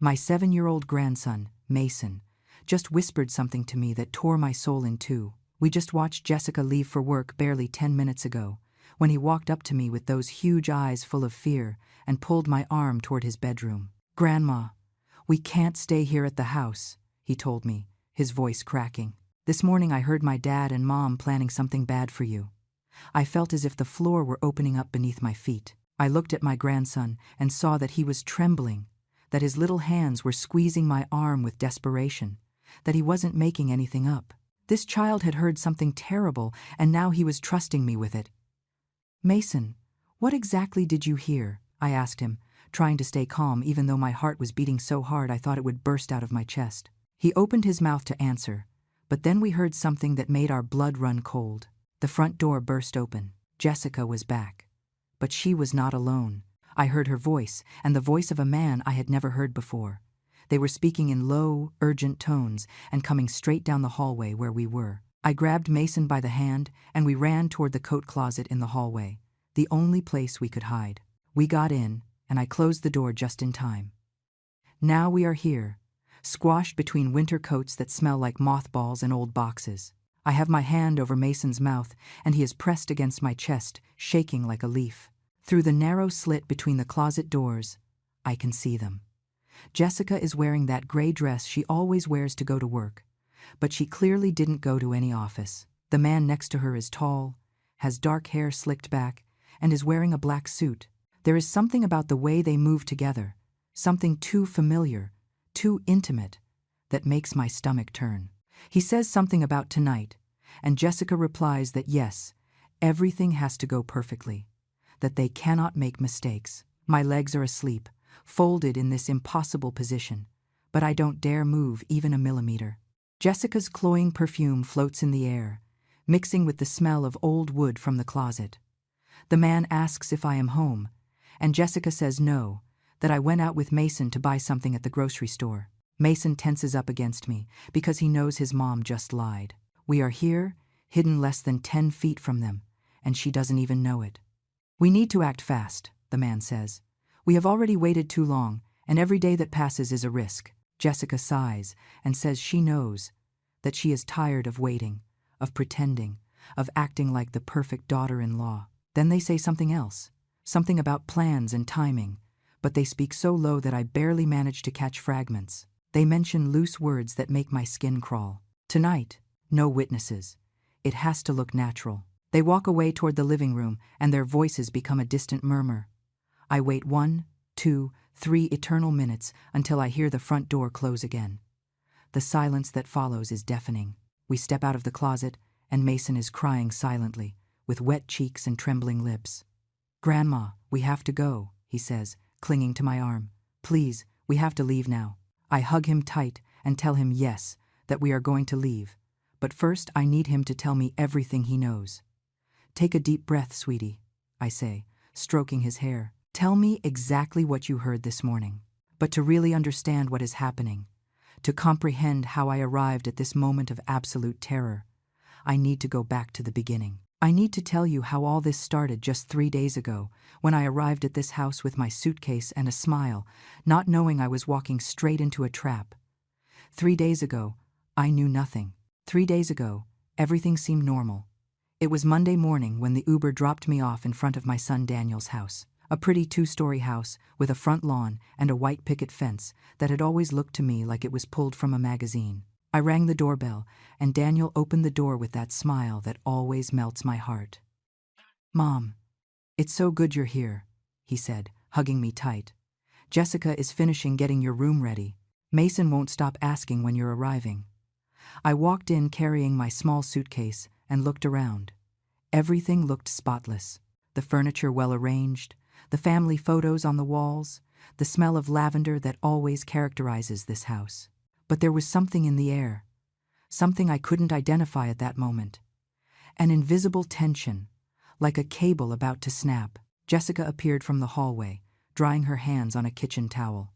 My 7-year-old grandson, Mason, just whispered something to me that tore my soul in two. We just watched Jessica leave for work barely 10 minutes ago, when he walked up to me with those huge eyes full of fear and pulled my arm toward his bedroom. "Grandma, we can't stay here at the house," he told me, his voice cracking. "This morning I heard my dad and mom planning something bad for you." I felt as if the floor were opening up beneath my feet. I looked at my grandson and saw that he was trembling, that his little hands were squeezing my arm with desperation, that he wasn't making anything up. This child had heard something terrible, and now he was trusting me with it. "Mason, what exactly did you hear?" I asked him, trying to stay calm even though my heart was beating so hard I thought it would burst out of my chest. He opened his mouth to answer, but then we heard something that made our blood run cold. The front door burst open. Jessica was back. But she was not alone. I heard her voice, and the voice of a man I had never heard before. They were speaking in low, urgent tones and coming straight down the hallway where we were. I grabbed Mason by the hand, and we ran toward the coat closet in the hallway, the only place we could hide. We got in, and I closed the door just in time. Now we are here, squashed between winter coats that smell like mothballs and old boxes. I have my hand over Mason's mouth, and he is pressed against my chest, shaking like a leaf. Through the narrow slit between the closet doors, I can see them. Jessica is wearing that gray dress she always wears to go to work, but she clearly didn't go to any office. The man next to her is tall, has dark hair slicked back, and is wearing a black suit. There is something about the way they move together, something too familiar, too intimate, that makes my stomach turn. He says something about tonight, and Jessica replies that yes, everything has to go perfectly, that they cannot make mistakes. My legs are asleep, folded in this impossible position, but I don't dare move even a millimeter. Jessica's cloying perfume floats in the air, mixing with the smell of old wood from the closet. The man asks if I am home, and Jessica says no, that I went out with Mason to buy something at the grocery store. Mason tenses up against me because he knows his mom just lied. We are here, hidden less than 10 feet from them, and she doesn't even know it. "We need to act fast," the man says. "We have already waited too long, and every day that passes is a risk." Jessica sighs and says she knows, that she is tired of waiting, of pretending, of acting like the perfect daughter-in-law. Then they say something else, something about plans and timing, but they speak so low that I barely manage to catch fragments. They mention loose words that make my skin crawl. Tonight, no witnesses. It has to look natural. They walk away toward the living room, and their voices become a distant murmur. I wait 1, 2, 3 eternal minutes until I hear the front door close again. The silence that follows is deafening. We step out of the closet, and Mason is crying silently, with wet cheeks and trembling lips. "Grandma, we have to go," he says, clinging to my arm. "Please, we have to leave now." I hug him tight and tell him yes, that we are going to leave. But first I need him to tell me everything he knows. "Take a deep breath, sweetie," I say, stroking his hair. "Tell me exactly what you heard this morning." But to really understand what is happening, to comprehend how I arrived at this moment of absolute terror, I need to go back to the beginning. I need to tell you how all this started just 3 days ago, when I arrived at this house with my suitcase and a smile, not knowing I was walking straight into a trap. 3 days ago, I knew nothing. 3 days ago, everything seemed normal. It was Monday morning when the Uber dropped me off in front of my son Daniel's house, a pretty 2-story house with a front lawn and a white picket fence that had always looked to me like it was pulled from a magazine. I rang the doorbell, and Daniel opened the door with that smile that always melts my heart. "Mom, it's so good you're here," he said, hugging me tight. "Jessica is finishing getting your room ready. Mason won't stop asking when you're arriving." I walked in carrying my small suitcase and looked around. Everything looked spotless. The furniture well arranged, the family photos on the walls, the smell of lavender that always characterizes this house. But there was something in the air, something I couldn't identify at that moment. An invisible tension, like a cable about to snap. Jessica appeared from the hallway, drying her hands on a kitchen towel.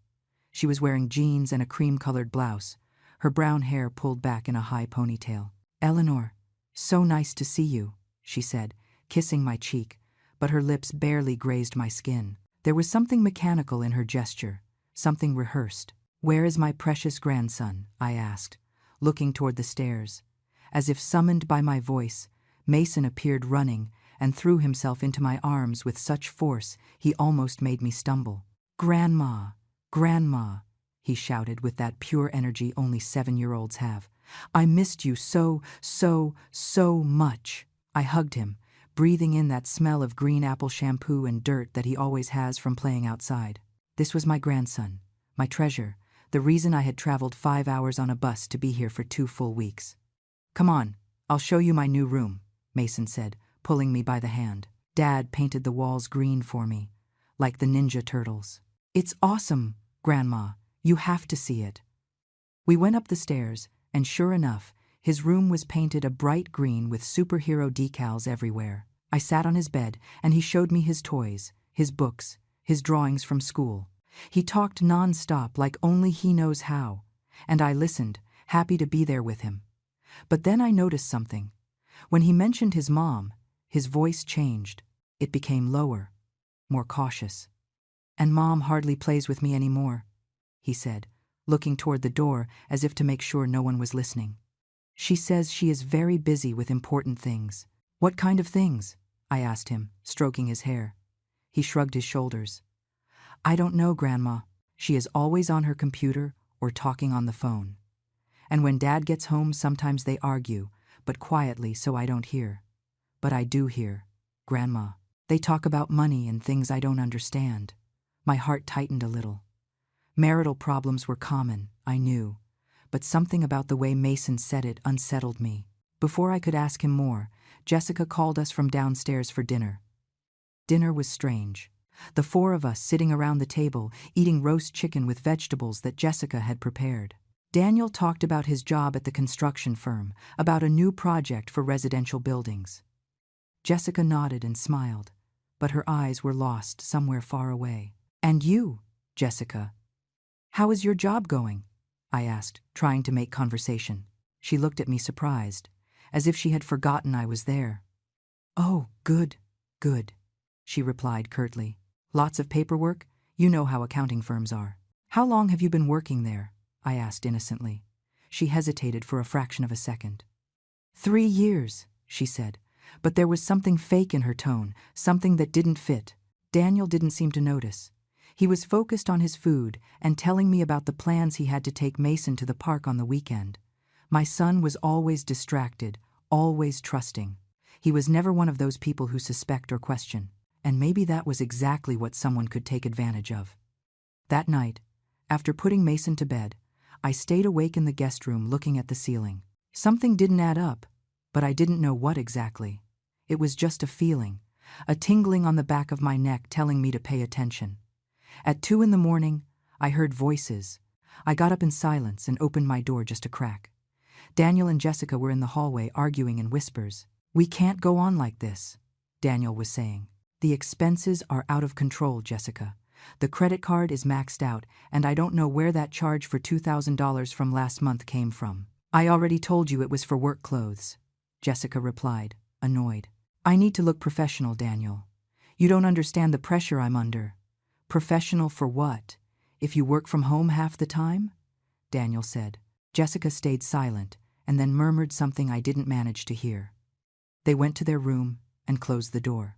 She was wearing jeans and a cream-colored blouse, her brown hair pulled back in a high ponytail. "Eleanor, so nice to see you," she said, kissing my cheek, but her lips barely grazed my skin. There was something mechanical in her gesture, something rehearsed. "Where is my precious grandson?" I asked, looking toward the stairs. As if summoned by my voice, Mason appeared running and threw himself into my arms with such force he almost made me stumble. "Grandma, Grandma," he shouted with that pure energy only 7-year-olds have. "I missed you so, so, so much." I hugged him, breathing in that smell of green apple shampoo and dirt that he always has from playing outside. This was my grandson, my treasure, the reason I had traveled 5 hours on a bus to be here for 2 full weeks. "Come on, I'll show you my new room," Mason said, pulling me by the hand. Dad painted the walls green for me, like the Ninja Turtles. "It's awesome, Grandma. You have to see it." We went up the stairs, and sure enough, his room was painted a bright green with superhero decals everywhere. I sat on his bed, and he showed me his toys, his books, his drawings from school. He talked non-stop like only he knows how, and I listened, happy to be there with him. But then I noticed something. When he mentioned his mom, his voice changed. It became lower, more cautious. "And Mom hardly plays with me anymore," he said, looking toward the door as if to make sure no one was listening. "She says she is very busy with important things." "What kind of things?" I asked him, stroking his hair. He shrugged his shoulders. "I don't know, Grandma. She is always on her computer or talking on the phone. And when Dad gets home, sometimes they argue, but quietly so I don't hear. But I do hear, Grandma. They talk about money and things I don't understand." My heart tightened a little. Marital problems were common, I knew, but something about the way Mason said it unsettled me. Before I could ask him more, Jessica called us from downstairs for dinner. Dinner was strange. The 4 of us sitting around the table, eating roast chicken with vegetables that Jessica had prepared. Daniel talked about his job at the construction firm, about a new project for residential buildings. Jessica nodded and smiled, but her eyes were lost somewhere far away. "And you, Jessica? How is your job going?" I asked, trying to make conversation. She looked at me surprised, as if she had forgotten I was there. "Oh, good, good," she replied curtly. "Lots of paperwork? You know how accounting firms are." "How long have you been working there?" I asked innocently. She hesitated for a fraction of a second. 3 years, she said, but there was something fake in her tone, something that didn't fit. Daniel didn't seem to notice. He was focused on his food and telling me about the plans he had to take Mason to the park on the weekend. My son was always distracted, always trusting. He was never one of those people who suspect or question, and maybe that was exactly what someone could take advantage of. That night, after putting Mason to bed, I stayed awake in the guest room looking at the ceiling. Something didn't add up, but I didn't know what exactly. It was just a feeling, a tingling on the back of my neck telling me to pay attention. At 2 in the morning, I heard voices. I got up in silence and opened my door just a crack. Daniel and Jessica were in the hallway arguing in whispers. "We can't go on like this," Daniel was saying. "The expenses are out of control, Jessica. The credit card is maxed out, and I don't know where that charge for $2,000 from last month came from." "I already told you it was for work clothes," Jessica replied, annoyed. "I need to look professional, Daniel. You don't understand the pressure I'm under." "Professional for what? If you work from home half the time?" Daniel said. Jessica stayed silent and then murmured something I didn't manage to hear. They went to their room and closed the door.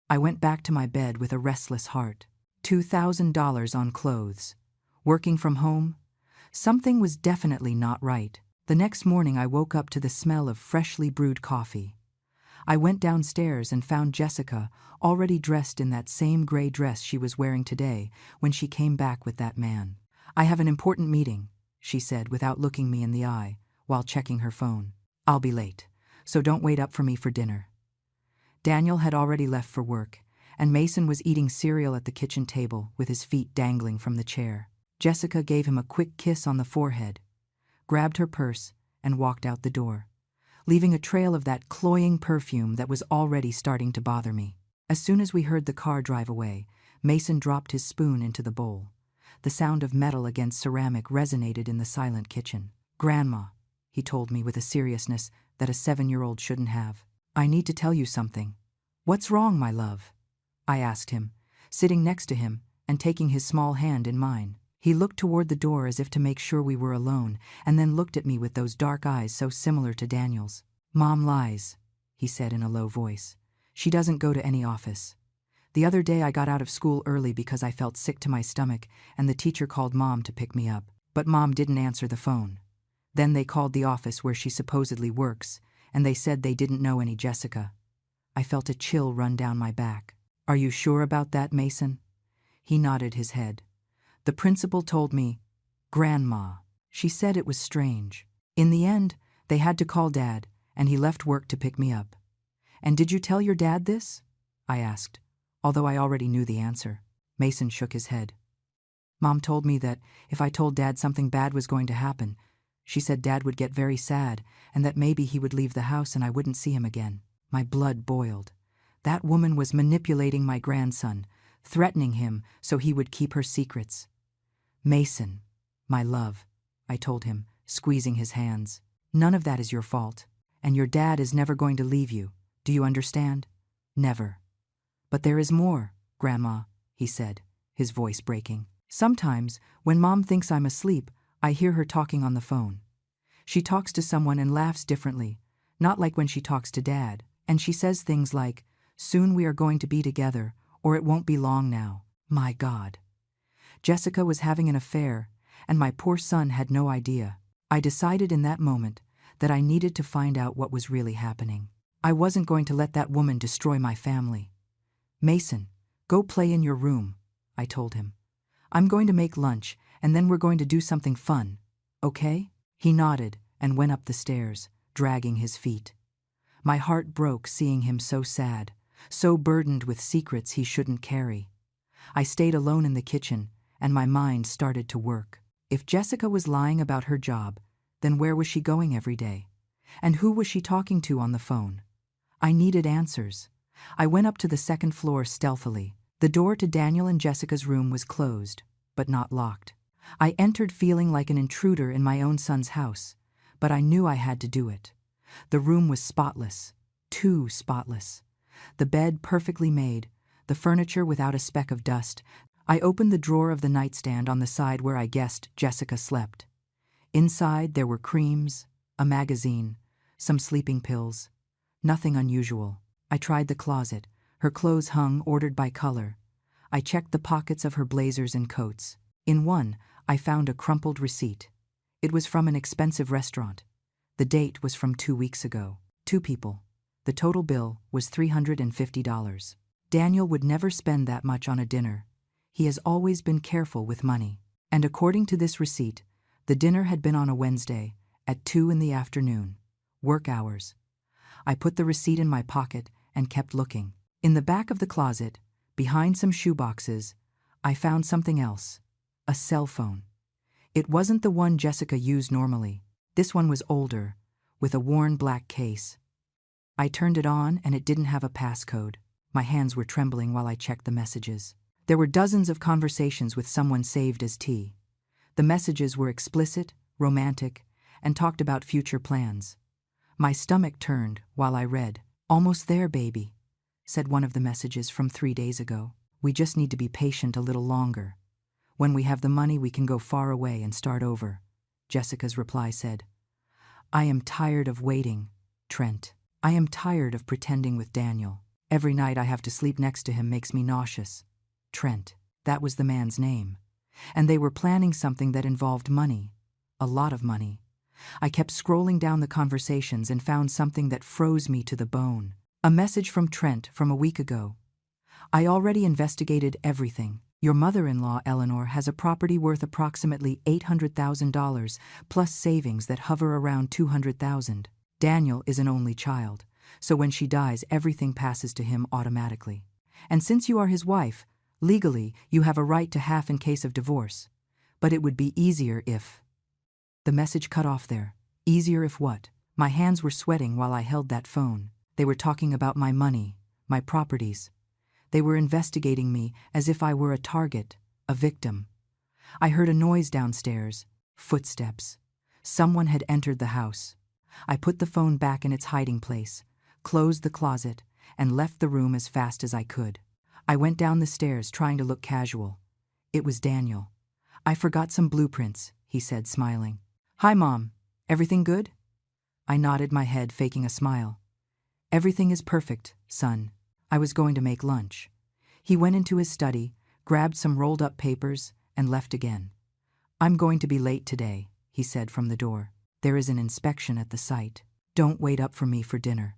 I went back to my bed with a restless heart. $2,000 on clothes. Working from home? Something was definitely not right. The next morning I woke up to the smell of freshly brewed coffee. I went downstairs and found Jessica already dressed in that same gray dress she was wearing today when she came back with that man. "I have an important meeting," she said without looking me in the eye, while checking her phone. "I'll be late, so don't wait up for me for dinner." Daniel had already left for work, and Mason was eating cereal at the kitchen table with his feet dangling from the chair. Jessica gave him a quick kiss on the forehead, grabbed her purse, and walked out the door, leaving a trail of that cloying perfume that was already starting to bother me. As soon as we heard the car drive away, Mason dropped his spoon into the bowl. The sound of metal against ceramic resonated in the silent kitchen. "Grandma," he told me with a seriousness that a 7-year-old shouldn't have, "I need to tell you something." "What's wrong, my love?" I asked him, sitting next to him and taking his small hand in mine. He looked toward the door as if to make sure we were alone, and then looked at me with those dark eyes so similar to Daniel's. "Mom lies," he said in a low voice. "She doesn't go to any office. The other day I got out of school early because I felt sick to my stomach, and the teacher called Mom to pick me up. But Mom didn't answer the phone. Then they called the office where she supposedly works, and they said they didn't know any Jessica." I felt a chill run down my back. "Are you sure about that, Mason?" He nodded his head. "The principal told me, Grandma. She said it was strange. In the end, they had to call Dad, and he left work to pick me up." "And did you tell your dad this?" I asked, although I already knew the answer. Mason shook his head. "Mom told me that if I told Dad something bad was going to happen, she said Dad would get very sad and that maybe he would leave the house and I wouldn't see him again." My blood boiled. That woman was manipulating my grandson, threatening him so he would keep her secrets. "Mason, my love," I told him, squeezing his hands, "none of that is your fault, and your dad is never going to leave you. Do you understand? Never." "But there is more, Grandma," he said, his voice breaking. "Sometimes, when Mom thinks I'm asleep, I hear her talking on the phone. She talks to someone and laughs differently, not like when she talks to Dad, and she says things like, 'Soon we are going to be together,' or 'It won't be long now.' My God. Jessica was having an affair, and my poor son had no idea. I decided in that moment that I needed to find out what was really happening. I wasn't going to let that woman destroy my family. "Mason, go play in your room," I told him. "I'm going to make lunch, and then we're going to do something fun. Okay?" He nodded and went up the stairs, dragging his feet. My heart broke seeing him so sad, so burdened with secrets he shouldn't carry. I stayed alone in the kitchen, and my mind started to work. If Jessica was lying about her job, then where was she going every day? And who was she talking to on the phone? I needed answers. I went up to the second floor stealthily. The door to Daniel and Jessica's room was closed, but not locked. I entered feeling like an intruder in my own son's house, but I knew I had to do it. The room was spotless, too spotless. The bed perfectly made, the furniture without a speck of dust. I opened the drawer of the nightstand on the side where I guessed Jessica slept. Inside there were creams, a magazine, some sleeping pills. Nothing unusual. I tried the closet. Her clothes hung ordered by color. I checked the pockets of her blazers and coats. In one, I found a crumpled receipt. It was from an expensive restaurant. The date was from 2 weeks ago. 2 people. The total bill was $350. Daniel would never spend that much on a dinner. He has always been careful with money. And according to this receipt, the dinner had been on a Wednesday at 2 in the afternoon. Work hours. I put the receipt in my pocket and kept looking. In the back of the closet, behind some shoeboxes, I found something else. A cell phone. It wasn't the one Jessica used normally. This one was older, with a worn black case. I turned it on and it didn't have a passcode. My hands were trembling while I checked the messages. There were dozens of conversations with someone saved as T. The messages were explicit, romantic, and talked about future plans. My stomach turned while I read. "Almost there, baby," said one of the messages from 3 days ago. "We just need to be patient a little longer. When we have the money, we can go far away and start over," Jessica's reply said. "I am tired of waiting, Trent. I am tired of pretending with Daniel. Every night I have to sleep next to him makes me nauseous. Trent, that was the man's name. And they were planning something that involved money. A lot of money. I kept scrolling down the conversations and found something that froze me to the bone. A message from Trent from a week ago. "I already investigated everything. Your mother-in-law, Eleanor, has a property worth approximately $800,000, plus savings that hover around $200,000. Daniel is an only child, so when she dies, everything passes to him automatically. And since you are his wife, legally, you have a right to half in case of divorce. But it would be easier if..." The message cut off there. Easier if what? My hands were sweating while I held that phone. They were talking about my money, my properties. They were investigating me as if I were a target, a victim. I heard a noise downstairs. Footsteps. Someone had entered the house. I put the phone back in its hiding place, closed the closet, and left the room as fast as I could. I went down the stairs trying to look casual. It was Daniel. I forgot some blueprints, he said, smiling. Hi, Mom. Everything good? I nodded my head, faking a smile. Everything is perfect, son. I was going to make lunch. He went into his study, grabbed some rolled-up papers, and left again. I'm going to be late today, he said from the door. There is an inspection at the site. Don't wait up for me for dinner.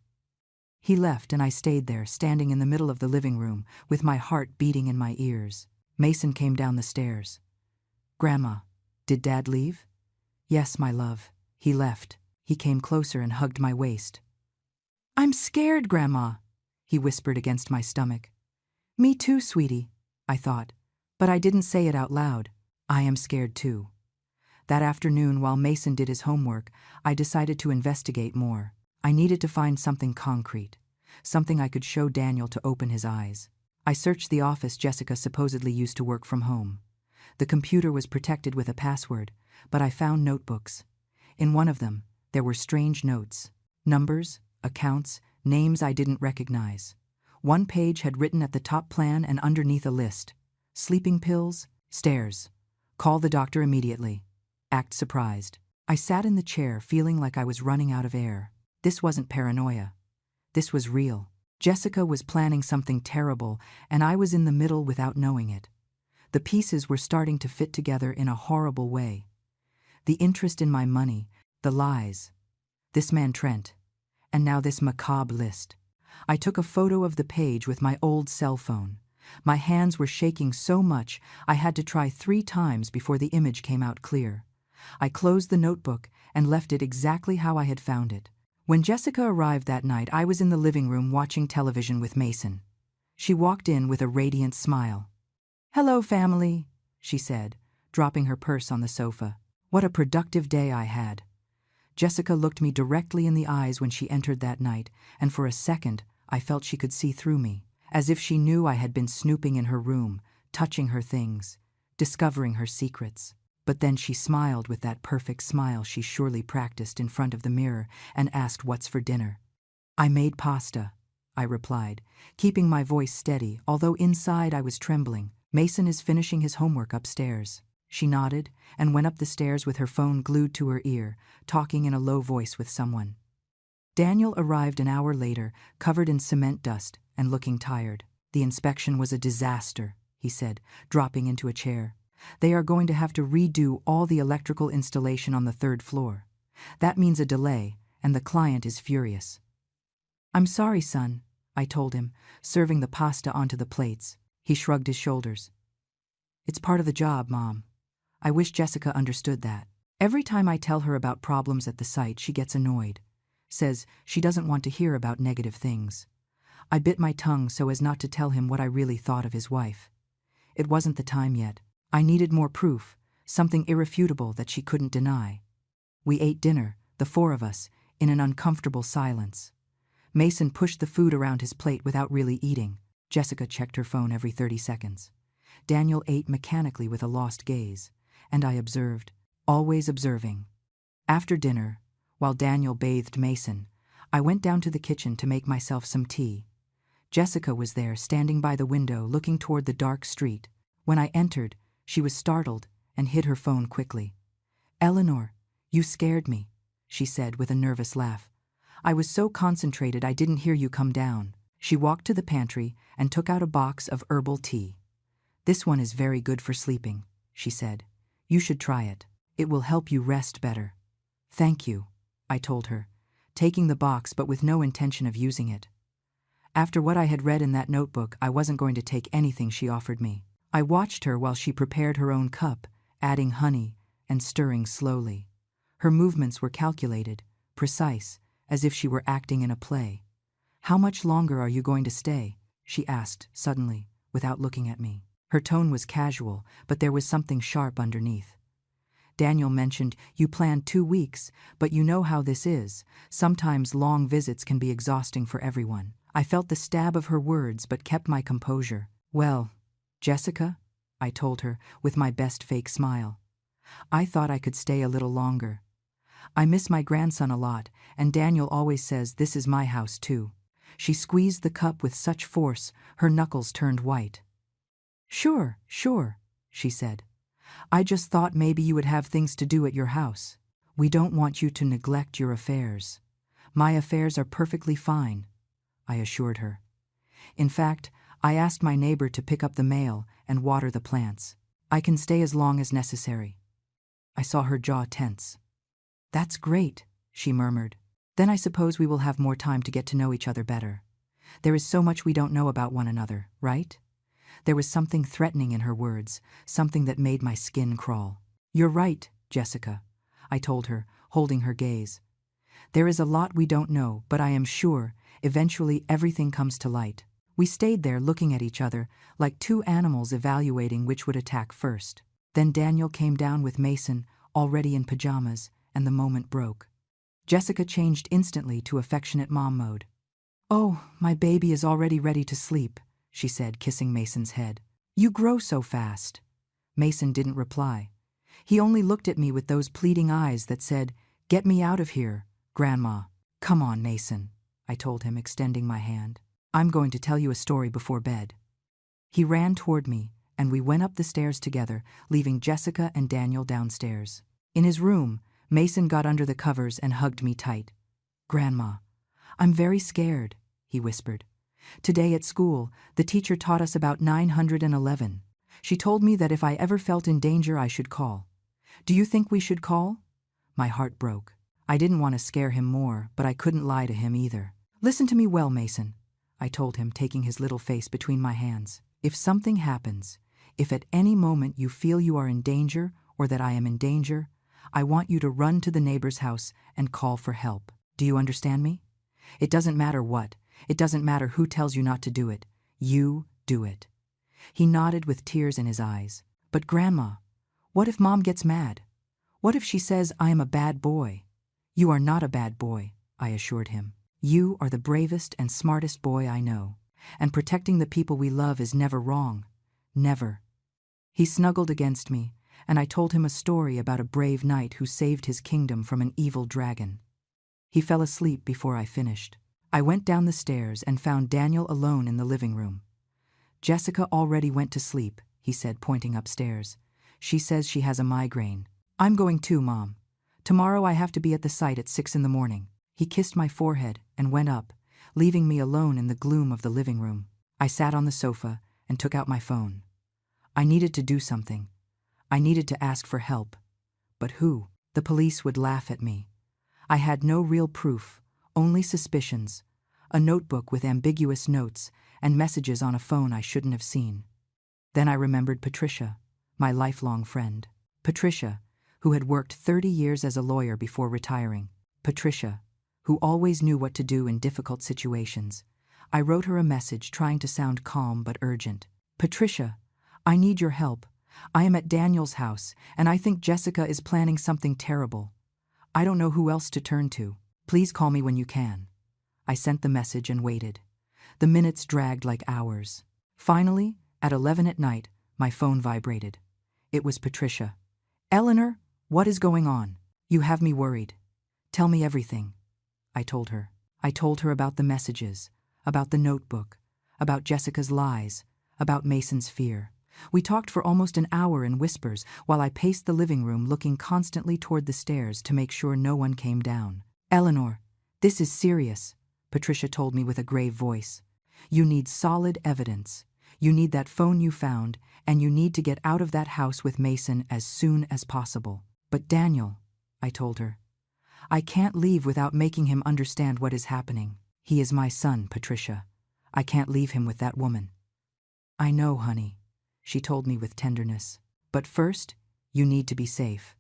He left and I stayed there, standing in the middle of the living room, with my heart beating in my ears. Mason came down the stairs. Grandma, did Dad leave? Yes, my love. He left. He came closer and hugged my waist. I'm scared, Grandma, he whispered against my stomach. Me too, sweetie, I thought, but I didn't say it out loud. I am scared too. That afternoon, while Mason did his homework, I decided to investigate more. I needed to find something concrete, something I could show Daniel to open his eyes. I searched the office Jessica supposedly used to work from home. The computer was protected with a password, but I found notebooks. In one of them, there were strange notes, numbers, accounts, names I didn't recognize. One page had written at the top plan and underneath a list. Sleeping pills, stairs. Call the doctor immediately. Act surprised. I sat in the chair feeling like I was running out of air. This wasn't paranoia. This was real. Jessica was planning something terrible, and I was in the middle without knowing it. The pieces were starting to fit together in a horrible way. The interest in my money, the lies. This man Trent. And now this macabre list. I took a photo of the page with my old cell phone. My hands were shaking so much I had to try 3 times before the image came out clear. I closed the notebook and left it exactly how I had found it. When Jessica arrived that night, I was in the living room watching television with Mason. She walked in with a radiant smile. Hello, family, she said, dropping her purse on the sofa. What a productive day I had. Jessica looked me directly in the eyes when she entered that night, and for a second I felt she could see through me, as if she knew I had been snooping in her room, touching her things, discovering her secrets. But then she smiled with that perfect smile she surely practiced in front of the mirror and asked what's for dinner. I made pasta, I replied, keeping my voice steady, although inside I was trembling. Mason is finishing his homework upstairs. She nodded and went up the stairs with her phone glued to her ear, talking in a low voice with someone. Daniel arrived an hour later, covered in cement dust and looking tired. The inspection was a disaster, he said, dropping into a chair. They are going to have to redo all the electrical installation on the 3rd floor. That means a delay, and the client is furious. I'm sorry, son, I told him, serving the pasta onto the plates. He shrugged his shoulders. It's part of the job, Mom. I wish Jessica understood that. Every time I tell her about problems at the site, she gets annoyed. Says she doesn't want to hear about negative things. I bit my tongue so as not to tell him what I really thought of his wife. It wasn't the time yet. I needed more proof, something irrefutable that she couldn't deny. We ate dinner, the 4 of us, in an uncomfortable silence. Mason pushed the food around his plate without really eating. Jessica checked her phone every 30 seconds. Daniel ate mechanically with a lost gaze, and I observed, always observing. After dinner, while Daniel bathed Mason, I went down to the kitchen to make myself some tea. Jessica was there, standing by the window, looking toward the dark street. When I entered, she was startled and hid her phone quickly. Eleanor, you scared me, she said with a nervous laugh. I was so concentrated I didn't hear you come down. She walked to the pantry and took out a box of herbal tea. This one is very good for sleeping, she said. You should try it. It will help you rest better. Thank you, I told her, taking the box but with no intention of using it. After what I had read in that notebook, I wasn't going to take anything she offered me. I watched her while she prepared her own cup, adding honey and stirring slowly. Her movements were calculated, precise, as if she were acting in a play. How much longer are you going to stay? She asked suddenly, without looking at me. Her tone was casual, but there was something sharp underneath. Daniel mentioned, you planned 2 weeks, but you know how this is. Sometimes long visits can be exhausting for everyone. I felt the stab of her words but kept my composure. Well, Jessica, I told her with my best fake smile. I thought I could stay a little longer. I miss my grandson a lot, and Daniel always says this is my house too. She squeezed the cup with such force, her knuckles turned white. Sure, she said. I just thought maybe you would have things to do at your house. We don't want you to neglect your affairs. My affairs are perfectly fine, I assured her. In fact, I asked my neighbor to pick up the mail and water the plants. I can stay as long as necessary. I saw her jaw tense. That's great, she murmured. Then I suppose we will have more time to get to know each other better. There is so much we don't know about one another, right? There was something threatening in her words, something that made my skin crawl. You're right, Jessica, I told her, holding her gaze. There is a lot we don't know, but I am sure, eventually everything comes to light. We stayed there looking at each other, like two animals evaluating which would attack first. Then Daniel came down with Mason, already in pajamas, and the moment broke. Jessica changed instantly to affectionate mom mode. Oh, my baby is already ready to sleep, she said, kissing Mason's head. You grow so fast. Mason didn't reply. He only looked at me with those pleading eyes that said, Get me out of here, Grandma. Come on, Mason, I told him, extending my hand. I'm going to tell you a story before bed. He ran toward me, and we went up the stairs together, leaving Jessica and Daniel downstairs. In his room, Mason got under the covers and hugged me tight. Grandma, I'm very scared, he whispered. Today at school, the teacher taught us about 911. She told me that if I ever felt in danger, I should call. Do you think we should call? My heart broke. I didn't want to scare him more, but I couldn't lie to him either. Listen to me well, Mason, I told him, taking his little face between my hands. If something happens, if at any moment you feel you are in danger or that I am in danger, I want you to run to the neighbor's house and call for help. Do you understand me? It doesn't matter what. It doesn't matter who tells you not to do it. You do it. He nodded with tears in his eyes. But Grandma, what if Mom gets mad? What if she says I am a bad boy? You are not a bad boy, I assured him. You are the bravest and smartest boy I know. And protecting the people we love is never wrong. Never. He snuggled against me, and I told him a story about a brave knight who saved his kingdom from an evil dragon. He fell asleep before I finished. I went down the stairs and found Daniel alone in the living room. Jessica already went to sleep, he said, pointing upstairs. She says she has a migraine. I'm going too, Mom. Tomorrow I have to be at the site at 6 a.m. He kissed my forehead and went up, leaving me alone in the gloom of the living room. I sat on the sofa and took out my phone. I needed to do something. I needed to ask for help. But who? The police would laugh at me. I had no real proof, only suspicions, a notebook with ambiguous notes and messages on a phone I shouldn't have seen. Then I remembered Patricia, my lifelong friend. Patricia, who had worked 30 years as a lawyer before retiring. Patricia, who always knew what to do in difficult situations. I wrote her a message trying to sound calm but urgent. Patricia, I need your help. I am at Daniel's house, and I think Jessica is planning something terrible. I don't know who else to turn to. Please call me when you can. I sent the message and waited. The minutes dragged like hours. Finally, at 11 at night, my phone vibrated. It was Patricia. Eleanor, what is going on? You have me worried. Tell me everything. I told her. I told her about the messages, about the notebook, about Jessica's lies, about Mason's fear. We talked for almost an hour in whispers while I paced the living room, looking constantly toward the stairs to make sure no one came down. Eleanor, this is serious, Patricia told me with a grave voice. You need solid evidence. You need that phone you found, and you need to get out of that house with Mason as soon as possible. But Daniel, I told her, I can't leave without making him understand what is happening. He is my son, Patricia. I can't leave him with that woman. I know, honey, she told me with tenderness. But first, you need to be safe.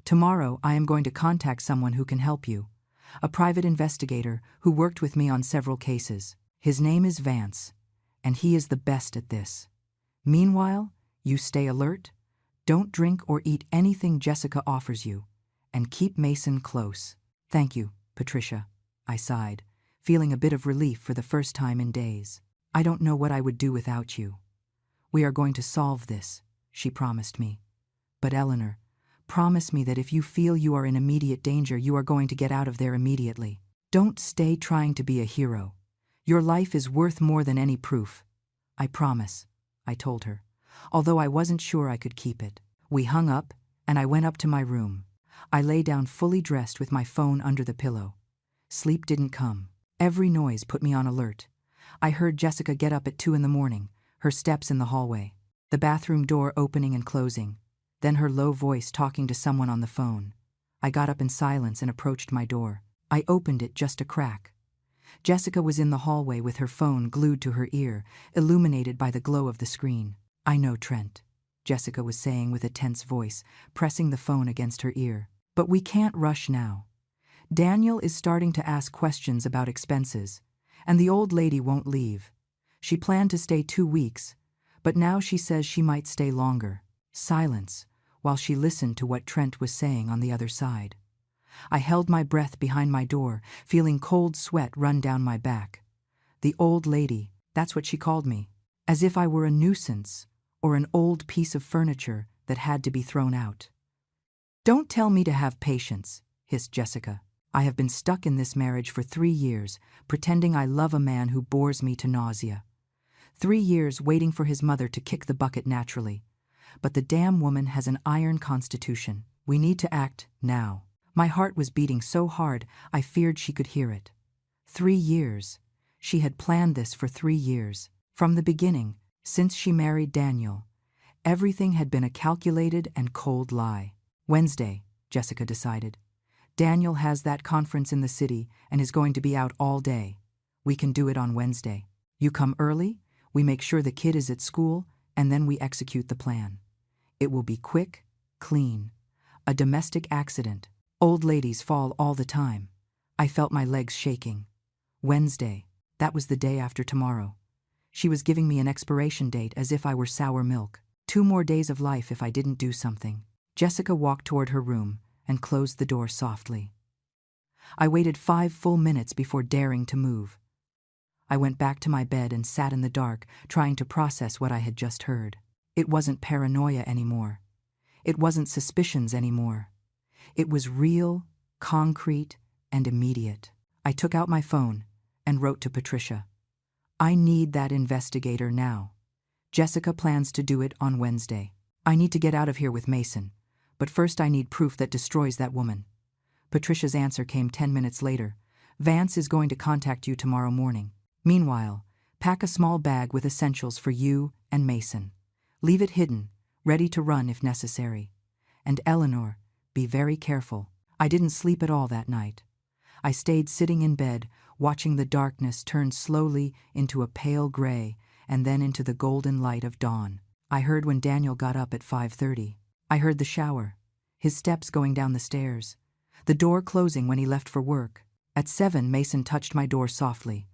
Tomorrow I am going to contact someone who can help you. A private investigator who worked with me on several cases. His name is Vance, and he is the best at this. Meanwhile, you stay alert, don't drink or eat anything Jessica offers you, and keep Mason close. Thank you, Patricia, I sighed, feeling a bit of relief for the first time in days. I don't know what I would do without you. We are going to solve this, she promised me. But Eleanor, promise me that if you feel you are in immediate danger, you are going to get out of there immediately. Don't stay trying to be a hero. Your life is worth more than any proof. I promise, I told her, although I wasn't sure I could keep it. We hung up, and I went up to my room. I lay down fully dressed with my phone under the pillow. Sleep didn't come. Every noise put me on alert. I heard Jessica get up at 2 a.m, her steps in the hallway, the bathroom door opening and closing, then her low voice talking to someone on the phone. I got up in silence and approached my door. I opened it just a crack. Jessica was in the hallway with her phone glued to her ear, illuminated by the glow of the screen. "I know, Trent," Jessica was saying with a tense voice, pressing the phone against her ear. "But we can't rush now. Daniel is starting to ask questions about expenses, and the old lady won't leave. She planned to stay 2 weeks, but now she says she might stay longer." Silence, while she listened to what Trent was saying on the other side. I held my breath behind my door, feeling cold sweat run down my back. The old lady, that's what she called me, as if I were a nuisance or an old piece of furniture that had to be thrown out. "Don't tell me to have patience," hissed Jessica. "I have been stuck in this marriage for 3 years, pretending I love a man who bores me to nausea. 3 years waiting for his mother to kick the bucket naturally. But the damn woman has an iron constitution. We need to act now." My heart was beating so hard I feared she could hear it. 3 years. She had planned this for 3 years. From the beginning, since she married Daniel, everything had been a calculated and cold lie. "Wednesday," Jessica decided. "Daniel has that conference in the city and is going to be out all day. We can do it on Wednesday. You come early, we make sure the kid is at school, and then we execute the plan. It will be quick, clean. A domestic accident. Old ladies fall all the time." I felt my legs shaking. Wednesday. That was the day after tomorrow. She was giving me an expiration date as if I were sour milk. 2 more days of life if I didn't do something. Jessica walked toward her room and closed the door softly. I waited 5 full minutes before daring to move. I went back to my bed and sat in the dark, trying to process what I had just heard. It wasn't paranoia anymore. It wasn't suspicions anymore. It was real, concrete, and immediate. I took out my phone and wrote to Patricia. "I need that investigator now. Jessica plans to do it on Wednesday. I need to get out of here with Mason, but first I need proof that destroys that woman." Patricia's answer came 10 minutes later. "Vance is going to contact you tomorrow morning. Meanwhile, pack a small bag with essentials for you and Mason. Leave it hidden, ready to run if necessary. And Eleanor, be very careful." I didn't sleep at all that night. I stayed sitting in bed, watching the darkness turn slowly into a pale gray and then into the golden light of dawn. I heard when Daniel got up at 5:30. I heard the shower, his steps going down the stairs, the door closing when he left for work. At 7, Mason touched my door softly.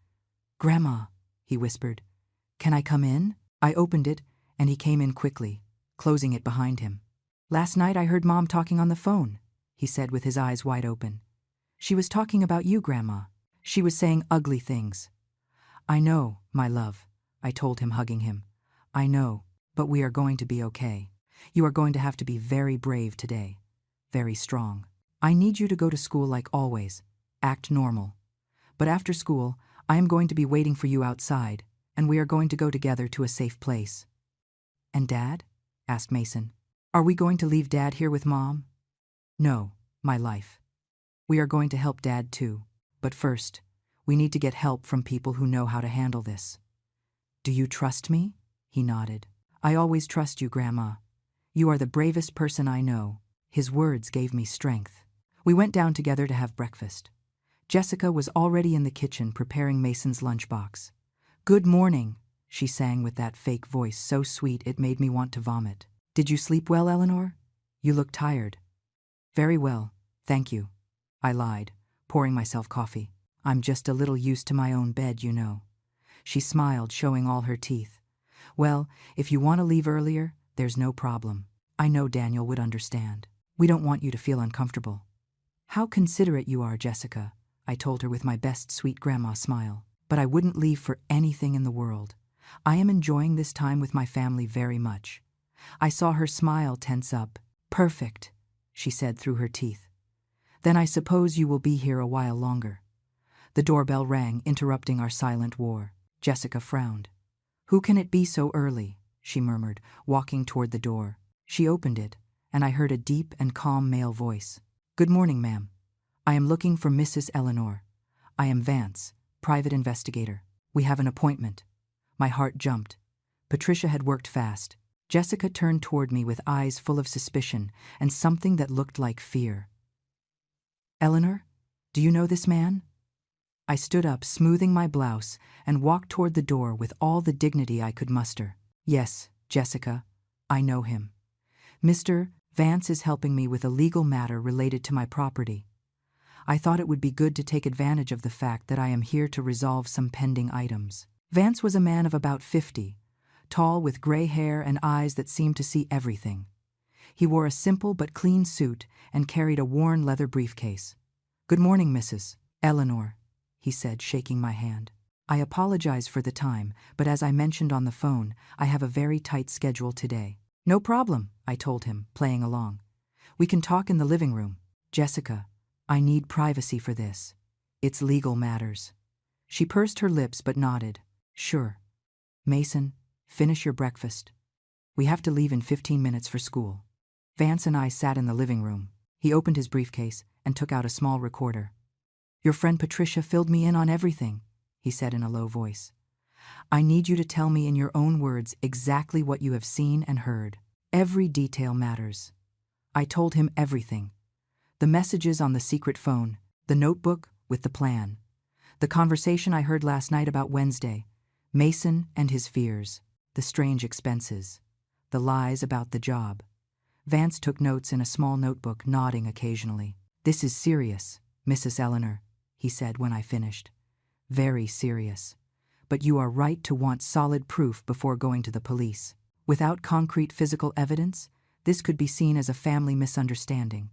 "Grandma," he whispered. "Can I come in?" I opened it, and he came in quickly, closing it behind him. "Last night I heard Mom talking on the phone," he said with his eyes wide open. "She was talking about you, Grandma. She was saying ugly things." "I know, my love," I told him, hugging him. "I know, but we are going to be okay. You are going to have to be very brave today. Very strong. I need you to go to school like always. Act normal. But after school, I am going to be waiting for you outside, and we are going to go together to a safe place." "And Dad?" asked Mason. "Are we going to leave Dad here with Mom?" "No, my life. We are going to help Dad too. But first, we need to get help from people who know how to handle this." "Do you trust me?" He nodded. "I always trust you, Grandma. You are the bravest person I know." His words gave me strength. We went down together to have breakfast. Jessica was already in the kitchen preparing Mason's lunchbox. "Good morning," she sang with that fake voice so sweet it made me want to vomit. "Did you sleep well, Eleanor? You look tired." "Very well, thank you," I lied, pouring myself coffee. "I'm just a little used to my own bed, you know." She smiled, showing all her teeth. "Well, if you want to leave earlier, there's no problem. I know Daniel would understand. We don't want you to feel uncomfortable." "How considerate you are, Jessica," I told her with my best sweet grandma smile. "But I wouldn't leave for anything in the world. I am enjoying this time with my family very much." I saw her smile tense up. "Perfect," she said through her teeth. "Then I suppose you will be here a while longer." The doorbell rang, interrupting our silent war. Jessica frowned. "Who can it be so early?" she murmured, walking toward the door. She opened it, and I heard a deep and calm male voice. "Good morning, ma'am. I am looking for Mrs. Eleanor. I am Vance, private investigator. We have an appointment." My heart jumped. Patricia had worked fast. Jessica turned toward me with eyes full of suspicion and something that looked like fear. "Eleanor, do you know this man?" I stood up, smoothing my blouse, and walked toward the door with all the dignity I could muster. "Yes, Jessica, I know him. Mr. Vance is helping me with a legal matter related to my property. I thought it would be good to take advantage of the fact that I am here to resolve some pending items." Vance was a man of about 50, tall with gray hair and eyes that seemed to see everything. He wore a simple but clean suit and carried a worn leather briefcase. "Good morning, Mrs. Eleanor," he said, shaking my hand. "I apologize for the time, but as I mentioned on the phone, I have a very tight schedule today." "No problem," I told him, playing along. "We can talk in the living room." "Jessica, I need privacy for this. It's legal matters." She pursed her lips but nodded. "Sure. Mason, finish your breakfast. We have to leave in 15 minutes for school." Vance and I sat in the living room. He opened his briefcase and took out a small recorder. "Your friend Patricia filled me in on everything," he said in a low voice. "I need you to tell me in your own words exactly what you have seen and heard. Every detail matters." I told him everything. The messages on the secret phone, the notebook with the plan, the conversation I heard last night about Wednesday, Mason and his fears, the strange expenses, the lies about the job. Vance took notes in a small notebook, nodding occasionally. "This is serious, Mrs. Eleanor," he said when I finished. "Very serious. But you are right to want solid proof before going to the police. Without concrete physical evidence, this could be seen as a family misunderstanding.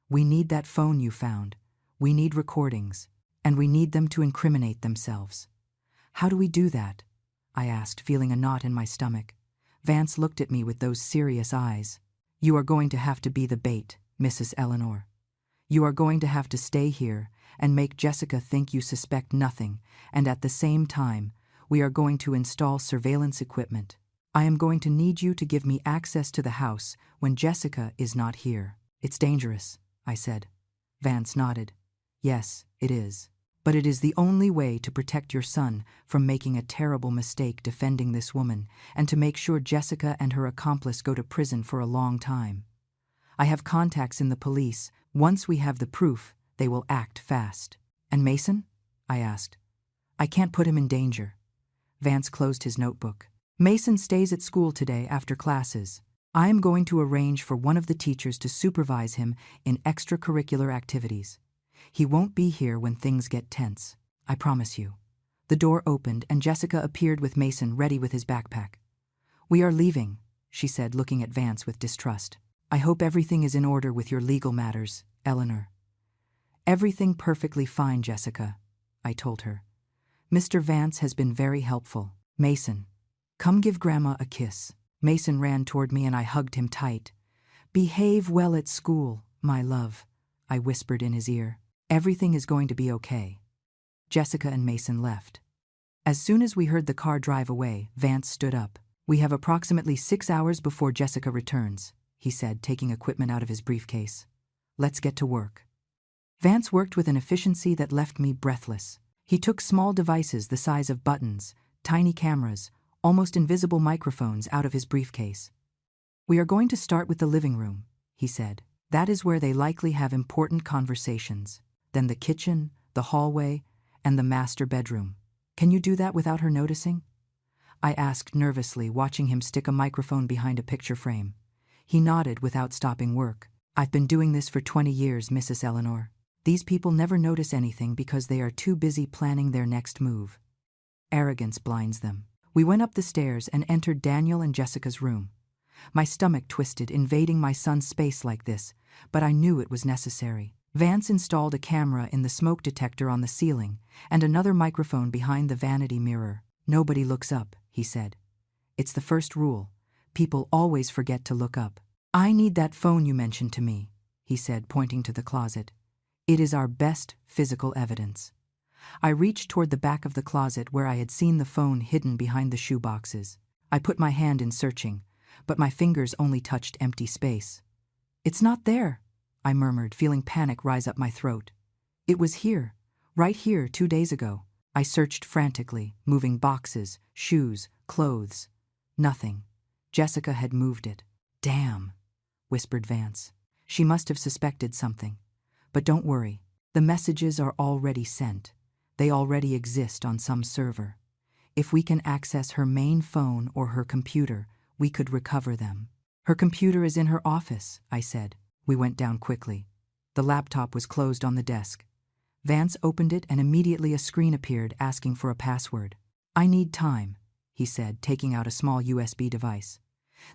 We need that phone you found. We need recordings. And we need them to incriminate themselves." "How do we do that?" I asked, feeling a knot in my stomach. Vance looked at me with those serious eyes. "You are going to have to be the bait, Mrs. Eleanor. You are going to have to stay here and make Jessica think you suspect nothing, and at the same time, we are going to install surveillance equipment. I am going to need you to give me access to the house when Jessica is not here." "It's dangerous," I said. Vance nodded. "Yes, it is. But it is the only way to protect your son from making a terrible mistake defending this woman and to make sure Jessica and her accomplice go to prison for a long time. I have contacts in the police. Once we have the proof, they will act fast." "And Mason?" I asked. "I can't put him in danger." Vance closed his notebook. "Mason stays at school today after classes. I am going to arrange for one of the teachers to supervise him in extracurricular activities. He won't be here when things get tense. I promise you." The door opened and Jessica appeared with Mason ready with his backpack. "We are leaving," she said, looking at Vance with distrust. "I hope everything is in order with your legal matters, Eleanor." "Everything perfectly fine, Jessica," I told her. "Mr. Vance has been very helpful. Mason, come give Grandma a kiss." Mason ran toward me and I hugged him tight. "Behave well at school, my love," I whispered in his ear. "Everything is going to be okay." Jessica and Mason left. As soon as we heard the car drive away, Vance stood up. "We have approximately 6 hours before Jessica returns," he said, taking equipment out of his briefcase. "Let's get to work." Vance worked with an efficiency that left me breathless. He took small devices the size of buttons, tiny cameras, almost invisible microphones out of his briefcase. "We are going to start with the living room," he said. "That is where they likely have important conversations. Then the kitchen, the hallway, and the master bedroom. Can you do that without her noticing?" I asked nervously, watching him stick a microphone behind a picture frame. He nodded without stopping work. "I've been doing this for 20 years, Mrs. Eleanor. These people never notice anything because they are too busy planning their next move. Arrogance blinds them." We went up the stairs and entered Daniel and Jessica's room. My stomach twisted, invading my son's space like this, but I knew it was necessary. Vance installed a camera in the smoke detector on the ceiling and another microphone behind the vanity mirror. "Nobody looks up," he said. "It's the first rule. People always forget to look up." "I need that phone you mentioned to me," he said, pointing to the closet. "It is our best physical evidence." I reached toward the back of the closet where I had seen the phone hidden behind the shoe boxes. I put my hand in searching, but my fingers only touched empty space. It's not there, I murmured, feeling panic rise up my throat. It was here, right here 2 days ago. I searched frantically, moving boxes, shoes, clothes. Nothing. Jessica had moved it. Damn, whispered Vance. She must have suspected something. But don't worry, the messages are already sent. They already exist on some server. If we can access her main phone or her computer, we could recover them. Her computer is in her office, I said. We went down quickly. The laptop was closed on the desk. Vance opened it and immediately a screen appeared asking for a password. I need time, he said, taking out a small USB device.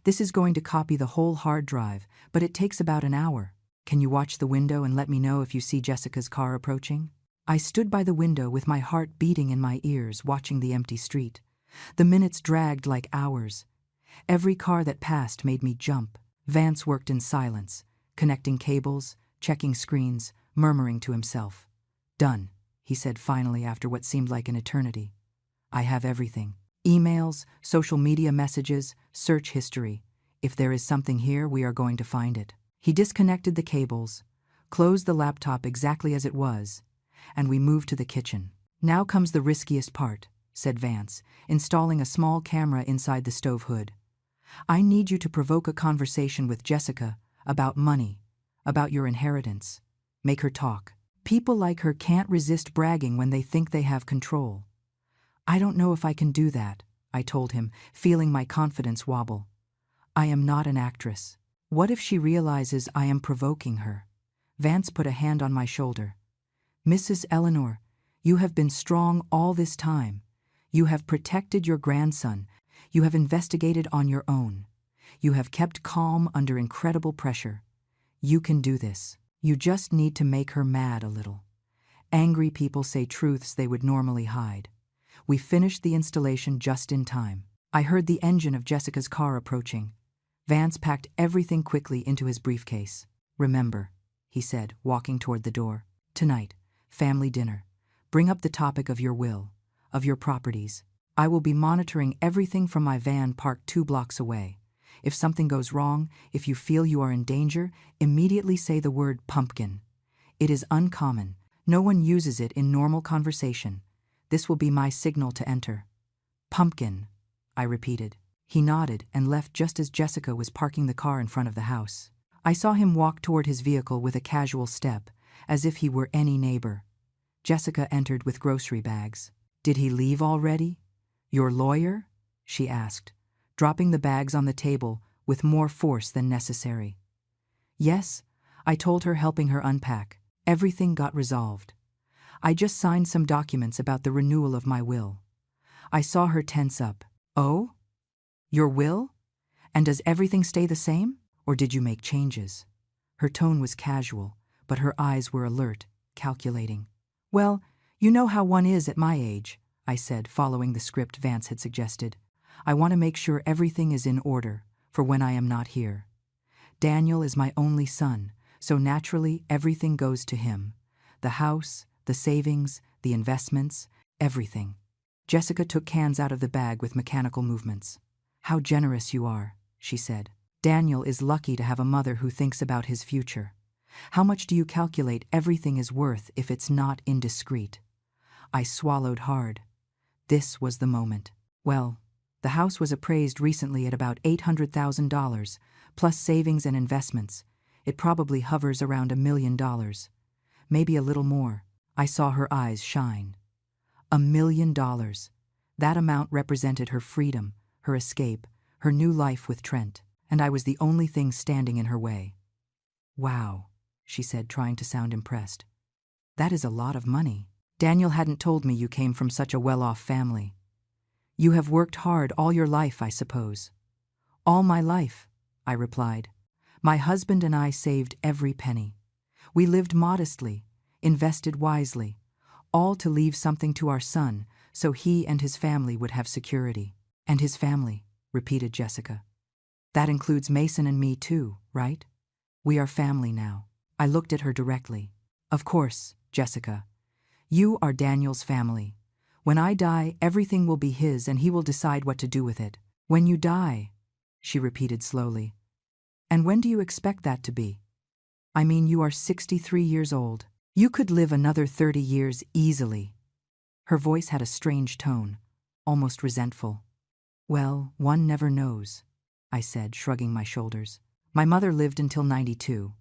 This is going to copy the whole hard drive, but it takes about an hour. Can you watch the window and let me know if you see Jessica's car approaching? I stood by the window with my heart beating in my ears, watching the empty street. The minutes dragged like hours. Every car that passed made me jump. Vance worked in silence, connecting cables, checking screens, murmuring to himself. Done, he said finally after what seemed like an eternity. I have everything. Emails, social media messages, search history. If there is something here, we are going to find it. He disconnected the cables, closed the laptop exactly as it was, and we moved to the kitchen. Now comes the riskiest part, said Vance, installing a small camera inside the stove hood. I need you to provoke a conversation with Jessica about money, about your inheritance. Make her talk. People like her can't resist bragging when they think they have control. I don't know if I can do that, I told him, feeling my confidence wobble. I am not an actress. What if she realizes I am provoking her? Vance put a hand on my shoulder. Mrs. Eleanor, you have been strong all this time. You have protected your grandson. You have investigated on your own. You have kept calm under incredible pressure. You can do this. You just need to make her mad a little. Angry people say truths they would normally hide. We finished the installation just in time. I heard the engine of Jessica's car approaching. Vance packed everything quickly into his briefcase. Remember, he said, walking toward the door. Tonight, family dinner. Bring up the topic of your will, of your properties. I will be monitoring everything from my van parked 2 blocks away. If something goes wrong, if you feel you are in danger, immediately say the word pumpkin. It is uncommon. No one uses it in normal conversation. This will be my signal to enter. Pumpkin, I repeated. He nodded and left just as Jessica was parking the car in front of the house. I saw him walk toward his vehicle with a casual step, as if he were any neighbor. Jessica entered with grocery bags. Did he leave already? Your lawyer? She asked, dropping the bags on the table with more force than necessary. Yes, I told her, helping her unpack. Everything got resolved. I just signed some documents about the renewal of my will. I saw her tense up. Oh? Your will? And does everything stay the same? Or did you make changes? Her tone was casual, but her eyes were alert, calculating. Well, you know how one is at my age, I said, following the script Vance had suggested. I want to make sure everything is in order for when I am not here. Daniel is my only son, so naturally everything goes to him. The house, the savings, the investments, everything. Jessica took cans out of the bag with mechanical movements. How generous you are, she said. Daniel is lucky to have a mother who thinks about his future. How much do you calculate everything is worth if it's not indiscreet? I swallowed hard. This was the moment. Well, the house was appraised recently at about $800,000, plus savings and investments. It probably hovers around $1 million. Maybe a little more. I saw her eyes shine. $1 million. That amount represented her freedom, her escape, her new life with Trent, and I was the only thing standing in her way. Wow, she said, trying to sound impressed. That is a lot of money. Daniel hadn't told me you came from such a well-off family. You have worked hard all your life, I suppose. All my life, I replied. My husband and I saved every penny. We lived modestly, invested wisely, all to leave something to our son so he and his family would have security. And his family, repeated Jessica. That includes Mason and me too, right? We are family now. I looked at her directly. Of course, Jessica. You are Daniel's family. When I die, everything will be his and he will decide what to do with it. When you die, she repeated slowly. And when do you expect that to be? I mean, you are 63 years old. You could live another 30 years easily. Her voice had a strange tone, almost resentful. Well, one never knows, I said, shrugging my shoulders. My mother lived until 92.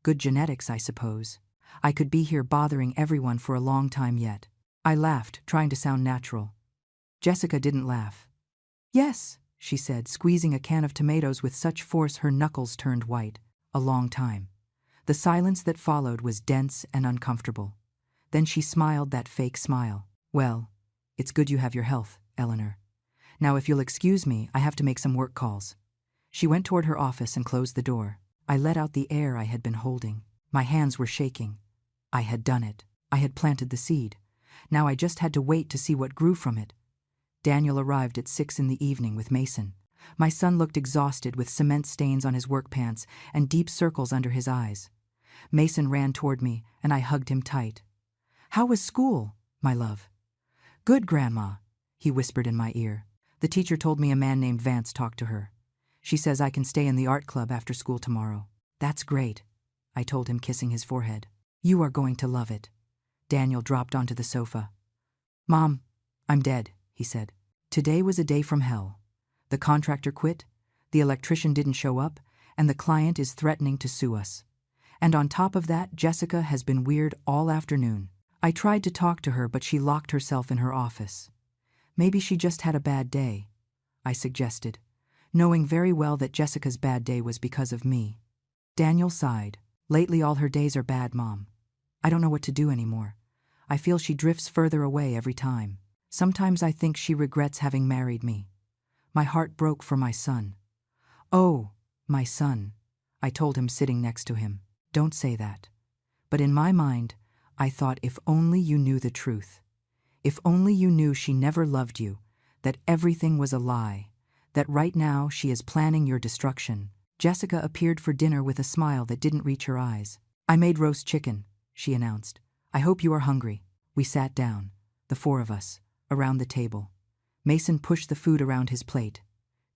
Good genetics, I suppose. I could be here bothering everyone for a long time yet. I laughed, trying to sound natural. Jessica didn't laugh. Yes, she said, squeezing a can of tomatoes with such force her knuckles turned white. A long time. The silence that followed was dense and uncomfortable. Then she smiled that fake smile. Well, it's good you have your health, Eleanor. Now if you'll excuse me, I have to make some work calls. She went toward her office and closed the door. I let out the air I had been holding. My hands were shaking. I had done it. I had planted the seed. Now I just had to wait to see what grew from it. Daniel arrived at 6 in the evening with Mason. My son looked exhausted with cement stains on his work pants and deep circles under his eyes. Mason ran toward me and I hugged him tight. How was school, my love? Good, Grandma, he whispered in my ear. The teacher told me a man named Vance talked to her. She says I can stay in the art club after school tomorrow. That's great, I told him, kissing his forehead. You are going to love it. Daniel dropped onto the sofa. Mom, I'm dead, he said. Today was a day from hell. The contractor quit, the electrician didn't show up, and the client is threatening to sue us. And on top of that, Jessica has been weird all afternoon. I tried to talk to her, but she locked herself in her office. Maybe she just had a bad day, I suggested, knowing very well that Jessica's bad day was because of me. Daniel sighed. Lately all her days are bad, Mom. I don't know what to do anymore. I feel she drifts further away every time. Sometimes I think she regrets having married me. My heart broke for my son. Oh, my son, I told him, sitting next to him. Don't say that. But in my mind, I thought, if only you knew the truth. If only you knew she never loved you, that everything was a lie, that right now she is planning your destruction. Jessica appeared for dinner with a smile that didn't reach her eyes. I made roast chicken, she announced. I hope you are hungry. We sat down, the four of us, around the table. Mason pushed the food around his plate.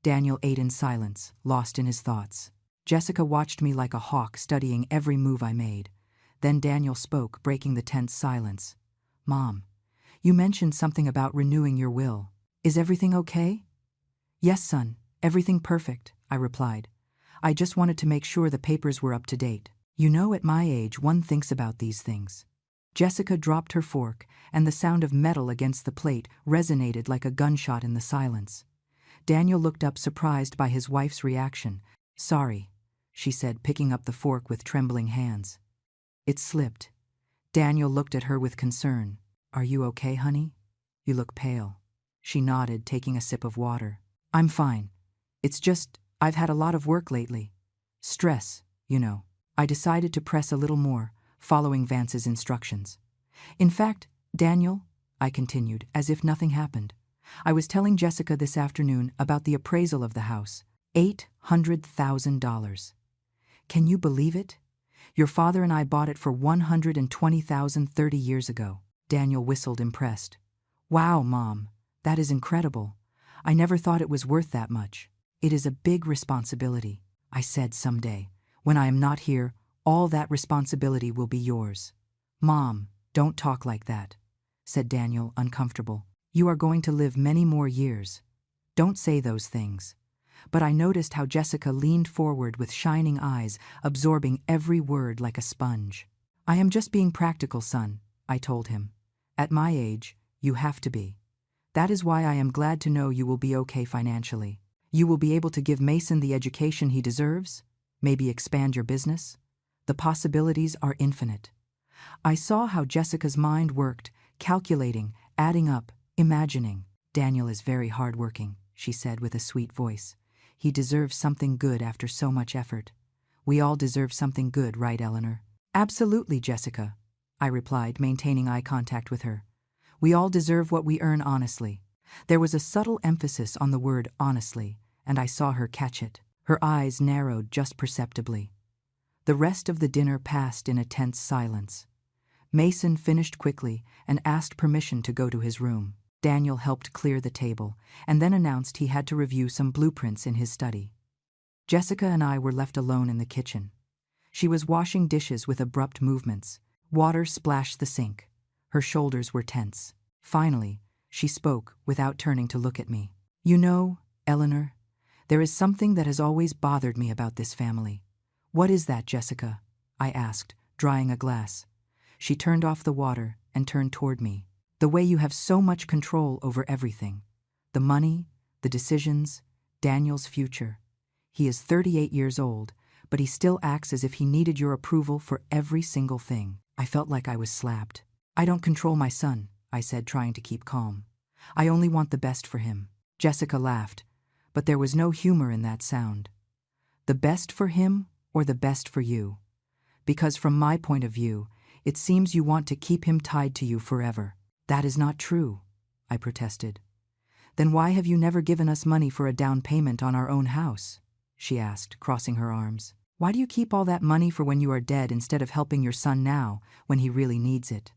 Daniel ate in silence, lost in his thoughts. Jessica watched me like a hawk, studying every move I made. Then Daniel spoke, breaking the tense silence. Mom, you mentioned something about renewing your will. Is everything okay? Yes, son, everything perfect, I replied. I just wanted to make sure the papers were up to date. You know, at my age, one thinks about these things. Jessica dropped her fork, and the sound of metal against the plate resonated like a gunshot in the silence. Daniel looked up, surprised by his wife's reaction. Sorry, she said, picking up the fork with trembling hands. It slipped. Daniel looked at her with concern. Are you okay, honey? You look pale. She nodded, taking a sip of water. I'm fine. It's just, I've had a lot of work lately. Stress, you know. I decided to press a little more, following Vance's instructions. In fact, Daniel, I continued, as if nothing happened, I was telling Jessica this afternoon about the appraisal of the house. $800,000. Can you believe it? Your father and I bought it for $120,000 30 years ago. Daniel whistled, impressed. Wow, Mom, that is incredible. I never thought it was worth that much. It is a big responsibility. I said, someday, when I am not here, all that responsibility will be yours. Mom, don't talk like that, said Daniel, uncomfortable. You are going to live many more years. Don't say those things. But I noticed how Jessica leaned forward with shining eyes, absorbing every word like a sponge. I am just being practical, son, I told him. At my age, you have to be. That is why I am glad to know you will be okay financially. You will be able to give Mason the education he deserves, maybe expand your business. The possibilities are infinite. I saw how Jessica's mind worked, calculating, adding up, imagining. Daniel is very hardworking, she said with a sweet voice. He deserves something good after so much effort. We all deserve something good, right, Eleanor? Absolutely, Jessica, I replied, maintaining eye contact with her. We all deserve what we earn honestly. There was a subtle emphasis on the word honestly, and I saw her catch it. Her eyes narrowed just perceptibly. The rest of the dinner passed in a tense silence. Mason finished quickly and asked permission to go to his room. Daniel helped clear the table and then announced he had to review some blueprints in his study. Jessica and I were left alone in the kitchen. She was washing dishes with abrupt movements. Water splashed the sink. Her shoulders were tense. Finally, she spoke without turning to look at me. "You know, Eleanor, there is something that has always bothered me about this family." "What is that, Jessica?" I asked, drying a glass. She turned off the water and turned toward me. "The way you have so much control over everything. The money, the decisions, Daniel's future. He is 38 years old, but he still acts as if he needed your approval for every single thing." I felt like I was slapped. "I don't control my son," I said, trying to keep calm. "I only want the best for him." Jessica laughed, but there was no humor in that sound. "The best for him or the best for you? Because from my point of view, it seems you want to keep him tied to you forever." "That is not true," I protested. "Then why have you never given us money for a down payment on our own house?" she asked, crossing her arms. "Why do you keep all that money for when you are dead instead of helping your son now, when he really needs it?"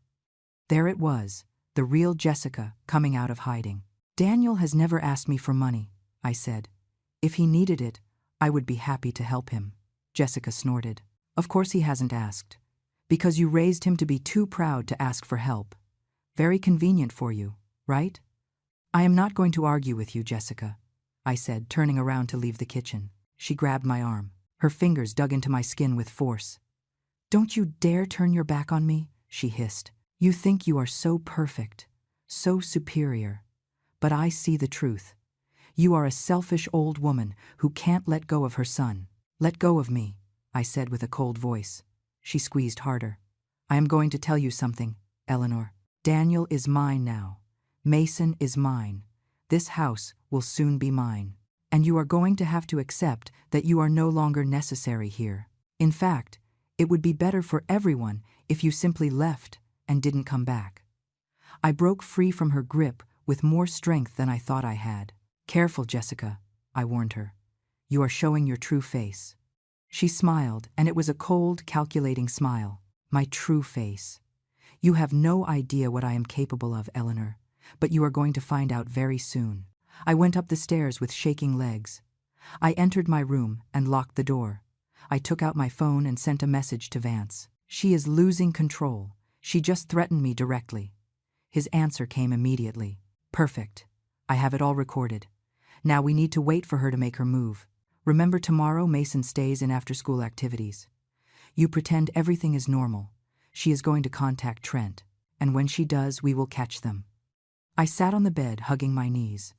There it was, the real Jessica coming out of hiding. "Daniel has never asked me for money," I said. "If he needed it, I would be happy to help him." Jessica snorted. "Of course he hasn't asked. Because you raised him to be too proud to ask for help. Very convenient for you, right?" "I am not going to argue with you, Jessica," I said, turning around to leave the kitchen. She grabbed my arm. Her fingers dug into my skin with force. "Don't you dare turn your back on me," she hissed. "You think you are so perfect, so superior. But I see the truth. You are a selfish old woman who can't let go of her son." "Let go of me," I said with a cold voice. She squeezed harder. "I am going to tell you something, Eleanor. Daniel is mine now. Mason is mine. This house will soon be mine. And you are going to have to accept that you are no longer necessary here. In fact, it would be better for everyone if you simply left and didn't come back." I broke free from her grip with more strength than I thought I had. "Careful, Jessica," I warned her. "You are showing your true face." She smiled, and it was a cold, calculating smile. "My true face. You have no idea what I am capable of, Eleanor, but you are going to find out very soon." I went up the stairs with shaking legs. I entered my room and locked the door. I took out my phone and sent a message to Vance. "She is losing control. She just threatened me directly." His answer came immediately. "Perfect. I have it all recorded. Now we need to wait for her to make her move. Remember, tomorrow Mason stays in after-school activities. You pretend everything is normal. She is going to contact Trent, and when she does, we will catch them." I sat on the bed, hugging my knees.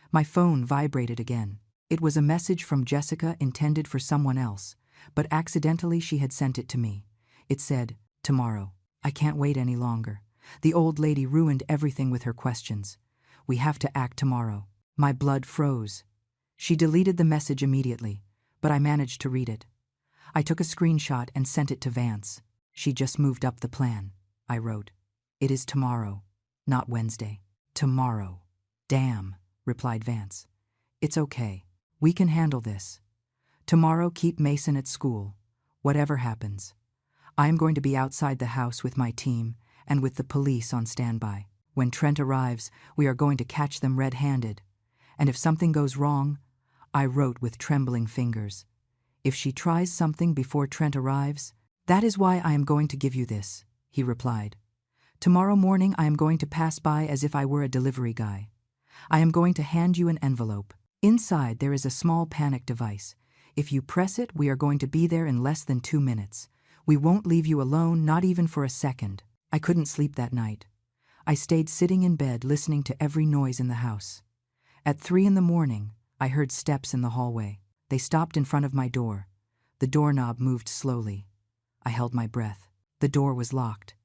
My phone vibrated again. It was a message from Jessica intended for someone else, but accidentally she had sent it to me. It said, "Tomorrow. I can't wait any longer. The old lady ruined everything with her questions. We have to act tomorrow." My blood froze. She deleted the message immediately, but I managed to read it. I took a screenshot and sent it to Vance. "She just moved up the plan," I wrote. "It is tomorrow, not Wednesday. Tomorrow." "Damn," replied Vance. "It's okay. We can handle this. Tomorrow keep Mason at school, whatever happens. I am going to be outside the house with my team and with the police on standby. When Trent arrives, we are going to catch them red-handed. And if something goes wrong," I wrote with trembling fingers, "if she tries something before Trent arrives, that is why I am going to give you this," he replied. "Tomorrow morning I am going to pass by as if I were a delivery guy. I am going to hand you an envelope. Inside there is a small panic device. If you press it, we are going to be there in less than 2 minutes. We won't leave you alone, not even for a second." I couldn't sleep that night. I stayed sitting in bed listening to every noise in the house. At 3 in the morning, I heard steps in the hallway. They stopped in front of my door. The doorknob moved slowly. I held my breath. The door was locked.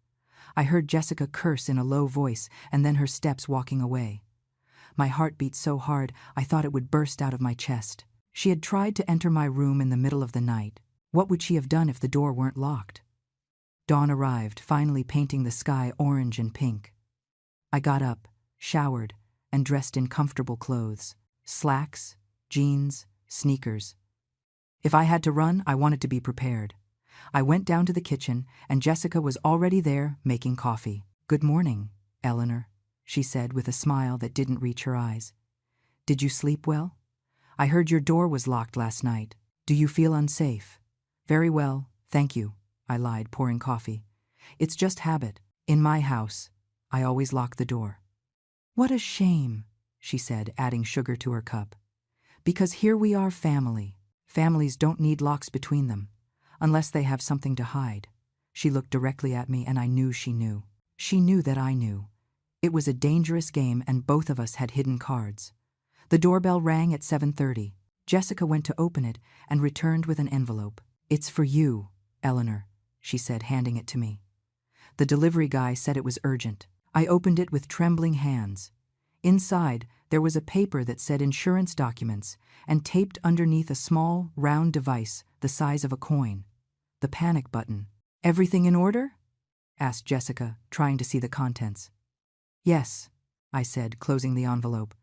I heard Jessica curse in a low voice and then her steps walking away. My heart beat so hard I thought it would burst out of my chest. She had tried to enter my room in the middle of the night. What would she have done if the door weren't locked? Dawn arrived, finally painting the sky orange and pink. I got up, showered, and dressed in comfortable clothes. Slacks, jeans, sneakers. If I had to run, I wanted to be prepared. I went down to the kitchen, and Jessica was already there, making coffee. "Good morning, Eleanor," she said with a smile that didn't reach her eyes. "Did you sleep well? I heard your door was locked last night." Do you feel unsafe? Very well, thank you, I lied, pouring coffee. It's just habit. In my house, I always lock the door. What a shame, she said, adding sugar to her cup. Because here we are, family. Families don't need locks between them, unless they have something to hide. She looked directly at me and I knew she knew. She knew that I knew. It was a dangerous game and both of us had hidden cards. The doorbell rang at 7:30. Jessica went to open it and returned with an envelope. It's for you, Eleanor, she said, handing it to me. The delivery guy said it was urgent. I opened it with trembling hands. Inside, there was a paper that said insurance documents, and taped underneath a small, round device the size of a coin. The panic button. Everything in order? Asked Jessica, trying to see the contents. Yes, I said, closing the envelope.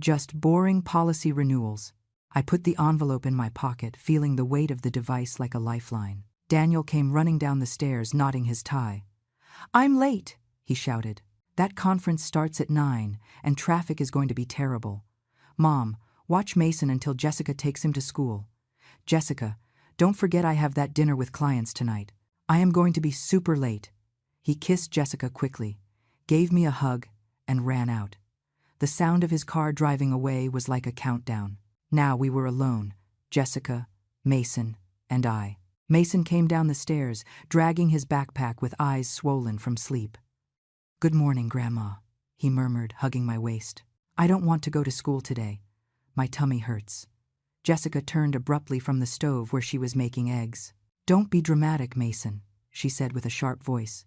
Just boring policy renewals. I put the envelope in my pocket, feeling the weight of the device like a lifeline. Daniel came running down the stairs, knotting his tie. I'm late, he shouted. That conference starts at 9, and traffic is going to be terrible. Mom, watch Mason until Jessica takes him to school. Jessica, don't forget I have that dinner with clients tonight. I am going to be super late. He kissed Jessica quickly, gave me a hug, and ran out. The sound of his car driving away was like a countdown. Now we were alone, Jessica, Mason, and I. Mason came down the stairs, dragging his backpack with eyes swollen from sleep. Good morning, Grandma, he murmured, hugging my waist. I don't want to go to school today. My tummy hurts. Jessica turned abruptly from the stove where she was making eggs. Don't be dramatic, Mason, she said with a sharp voice.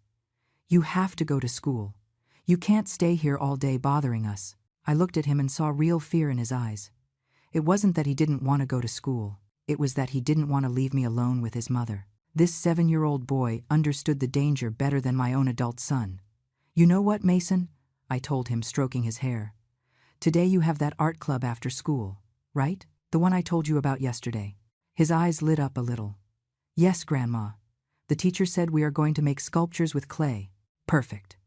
You have to go to school. You can't stay here all day bothering us. I looked at him and saw real fear in his eyes. It wasn't that he didn't want to go to school. It was that he didn't want to leave me alone with his mother. This 7-year-old boy understood the danger better than my own adult son. You know what, Mason? I told him, stroking his hair. Today you have that art club after school, right? The one I told you about yesterday. His eyes lit up a little. Yes, Grandma. The teacher said we are going to make sculptures with clay. Perfect.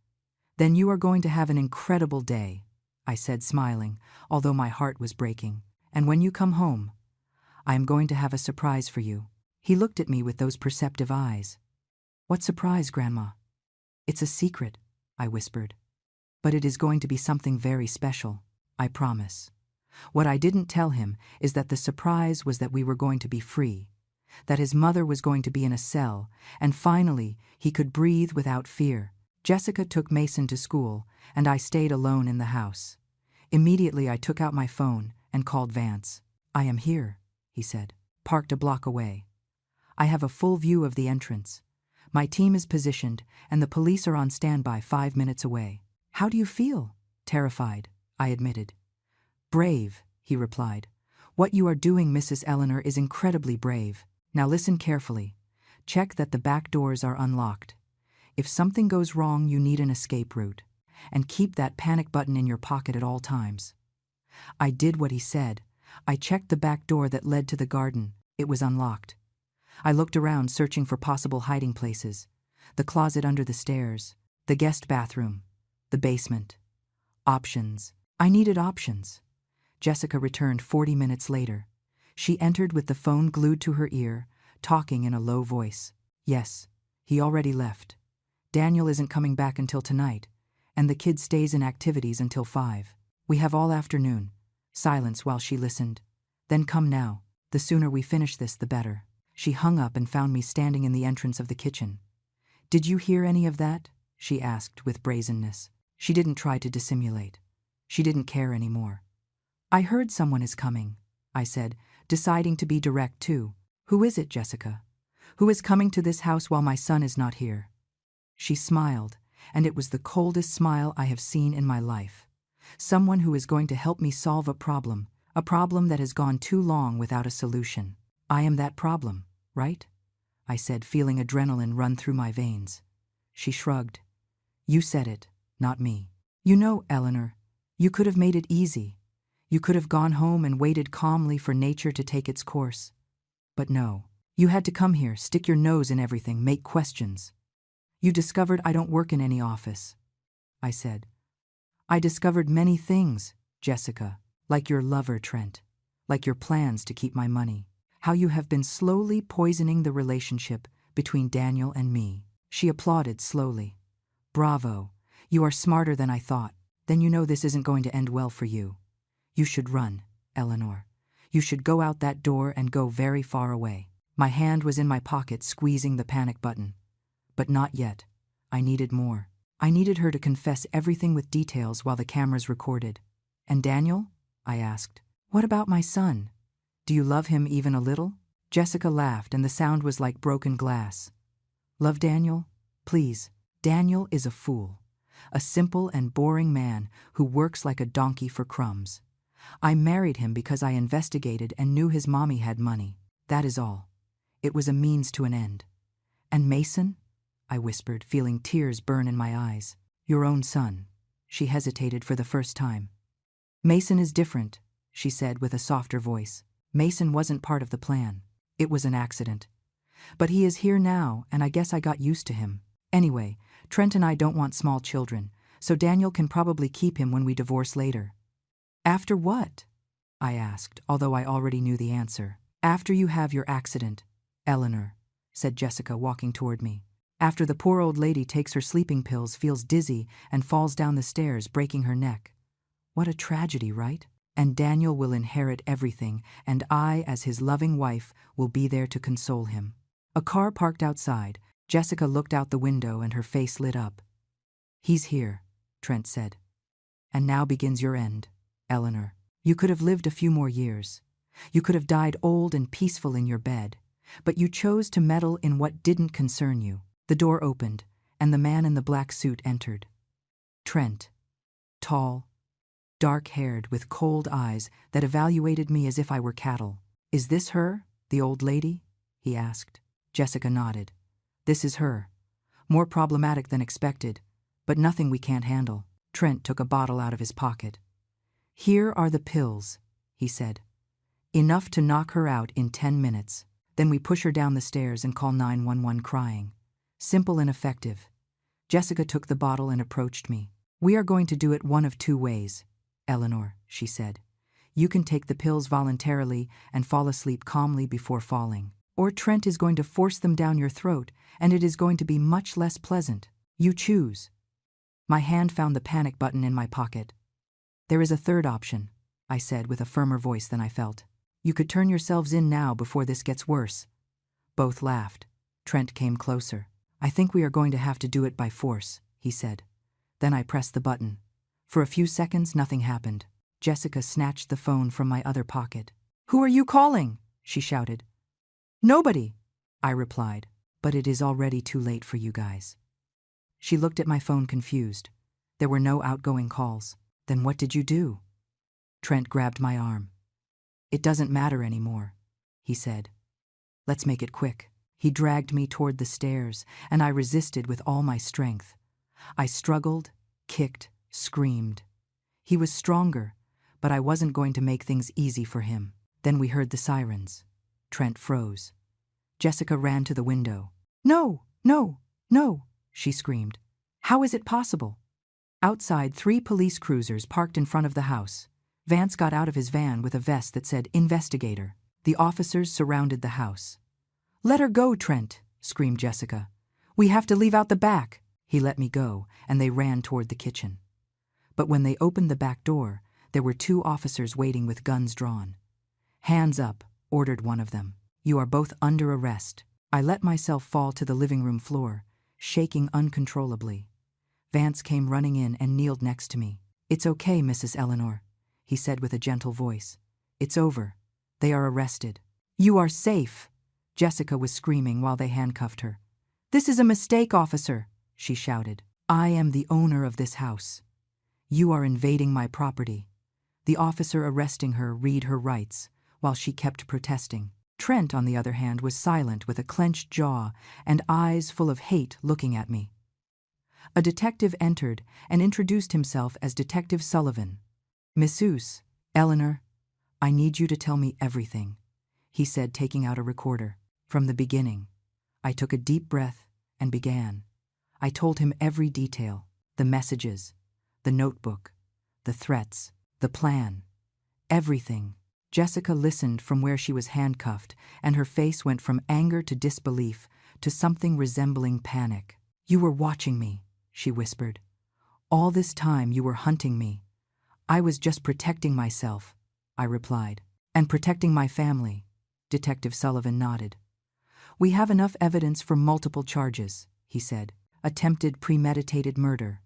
Then you are going to have an incredible day, I said, smiling, although my heart was breaking. And when you come home, I am going to have a surprise for you. He looked at me with those perceptive eyes. What surprise, Grandma? It's a secret, I whispered. But it is going to be something very special, I promise. What I didn't tell him is that the surprise was that we were going to be free, that his mother was going to be in a cell, and finally he could breathe without fear. Jessica took Mason to school, and I stayed alone in the house. Immediately I took out my phone and called Vance. I am here, he said, parked a block away. I have a full view of the entrance. My team is positioned, and the police are on standby 5 minutes away. How do you feel? Terrified, I admitted. Brave, he replied. What you are doing, Mrs. Eleanor, is incredibly brave. Now listen carefully. Check that the back doors are unlocked. If something goes wrong, you need an escape route. And keep that panic button in your pocket at all times. I did what he said. I checked the back door that led to the garden. It was unlocked. I looked around, searching for possible hiding places. The closet under the stairs, the guest bathroom, the basement. Options. I needed options. Jessica returned 40 minutes later. She entered with the phone glued to her ear, talking in a low voice. Yes, he already left. Daniel isn't coming back until tonight, and the kid stays in activities until 5. We have all afternoon. Silence while she listened. Then come now. The sooner we finish this, the better. She hung up and found me standing in the entrance of the kitchen. Did you hear any of that? She asked with brazenness. She didn't try to dissimulate. She didn't care anymore. I heard someone is coming, I said, deciding to be direct too. Who is it, Jessica? Who is coming to this house while my son is not here? She smiled, and it was the coldest smile I have seen in my life. Someone who is going to help me solve a problem that has gone too long without a solution. I am that problem, right? I said, feeling adrenaline run through my veins. She shrugged. You said it, not me. You know, Eleanor, you could have made it easy. You could have gone home and waited calmly for nature to take its course. But no, you had to come here, stick your nose in everything, make questions. You discovered I don't work in any office, I said. I discovered many things, Jessica, like your lover, Trent, like your plans to keep my money. how you have been slowly poisoning the relationship between Daniel and me." She applauded slowly. "Bravo. You are smarter than I thought. Then you know this isn't going to end well for you. You should run, Eleanor. You should go out that door and go very far away." My hand was in my pocket squeezing the panic button. But not yet. I needed more. I needed her to confess everything with details while the cameras recorded. "And Daniel?" I asked. "What about my son? Do you love him even a little?" Jessica laughed, and the sound was like broken glass. "Love Daniel? Please. Daniel is a fool. A simple and boring man who works like a donkey for crumbs. I married him because I investigated and knew his mommy had money. That is all. It was a means to an end." "And Mason?" I whispered, feeling tears burn in my eyes. "Your own son." She hesitated for the first time. "Mason is different," she said with a softer voice. "Mason wasn't part of the plan. It was an accident. But he is here now, and I guess I got used to him. Anyway, Trent and I don't want small children, so Daniel can probably keep him when we divorce later." "After what?" I asked, although I already knew the answer. "After you have your accident, Eleanor," said Jessica, walking toward me. "After the poor old lady takes her sleeping pills, feels dizzy, and falls down the stairs, breaking her neck. What a tragedy, right? And Daniel will inherit everything, and I, as his loving wife, will be there to console him." A car parked outside. Jessica looked out the window and her face lit up. "He's here," Trent said. "And now begins your end, Eleanor. You could have lived a few more years. You could have died old and peaceful in your bed. But you chose to meddle in what didn't concern you." The door opened, and the man in the black suit entered. Trent. Tall, dark-haired, with cold eyes that evaluated me as if I were cattle. "Is this her, the old lady?" he asked. Jessica nodded. "This is her. More problematic than expected, but nothing we can't handle." Trent took a bottle out of his pocket. "Here are the pills," he said. "Enough to knock her out in 10 minutes. Then we push her down the stairs and call 911 crying. Simple and effective." Jessica took the bottle and approached me. "We are going to do it one of two ways, Eleanor," she said. "You can take the pills voluntarily and fall asleep calmly before falling. Or Trent is going to force them down your throat, and it is going to be much less pleasant. You choose." My hand found the panic button in my pocket. "There is a third option," I said with a firmer voice than I felt. "You could turn yourselves in now before this gets worse." Both laughed. Trent came closer. "I think we are going to have to do it by force," he said. Then I pressed the button. For a few seconds, nothing happened. Jessica snatched the phone from my other pocket. "Who are you calling?" she shouted. "Nobody," I replied. "But it is already too late for you guys." She looked at my phone confused. There were no outgoing calls. "Then what did you do?" Trent grabbed my arm. "It doesn't matter anymore," he said. "Let's make it quick." He dragged me toward the stairs, and I resisted with all my strength. I struggled, kicked, screamed. He was stronger, but I wasn't going to make things easy for him. Then we heard the sirens. Trent froze. Jessica ran to the window. "No, no, no," she screamed. "How is it possible?" Outside, 3 police cruisers parked in front of the house. Vance got out of his van with a vest that said "Investigator." The officers surrounded the house. "Let her go, Trent," screamed Jessica. "We have to leave out the back." He let me go, and they ran toward the kitchen. But when they opened the back door, there were 2 officers waiting with guns drawn. "Hands up," ordered one of them. "You are both under arrest." I let myself fall to the living room floor, shaking uncontrollably. Vance came running in and kneeled next to me. "It's okay, Mrs. Eleanor," he said with a gentle voice. "It's over. They are arrested." "You are safe," Jessica was screaming while they handcuffed her. "This is a mistake, officer," she shouted. "I am the owner of this house. You are invading my property." The officer arresting her read her rights, while she kept protesting. Trent, on the other hand, was silent with a clenched jaw and eyes full of hate looking at me. A detective entered and introduced himself as Detective Sullivan. "Missus, Eleanor, I need you to tell me everything," he said, taking out a recorder. From the beginning. I took a deep breath and began. I told him every detail, the messages, the notebook, the threats, the plan, everything. Jessica listened from where she was handcuffed, and her face went from anger to disbelief to something resembling panic. "You were watching me," she whispered. "All this time you were hunting me." "I was just protecting myself," I replied. "And protecting my family," Detective Sullivan nodded. "We have enough evidence for multiple charges," he said. "Attempted premeditated murder,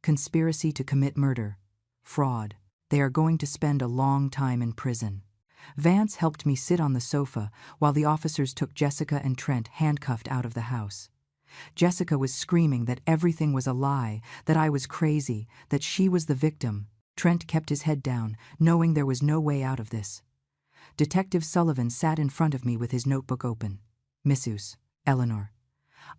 conspiracy to commit murder, fraud. They are going to spend a long time in prison." Vance helped me sit on the sofa while the officers took Jessica and Trent handcuffed out of the house. Jessica was screaming that everything was a lie, that I was crazy, that she was the victim. Trent kept his head down, knowing there was no way out of this. Detective Sullivan sat in front of me with his notebook open. "Missus, Eleanor,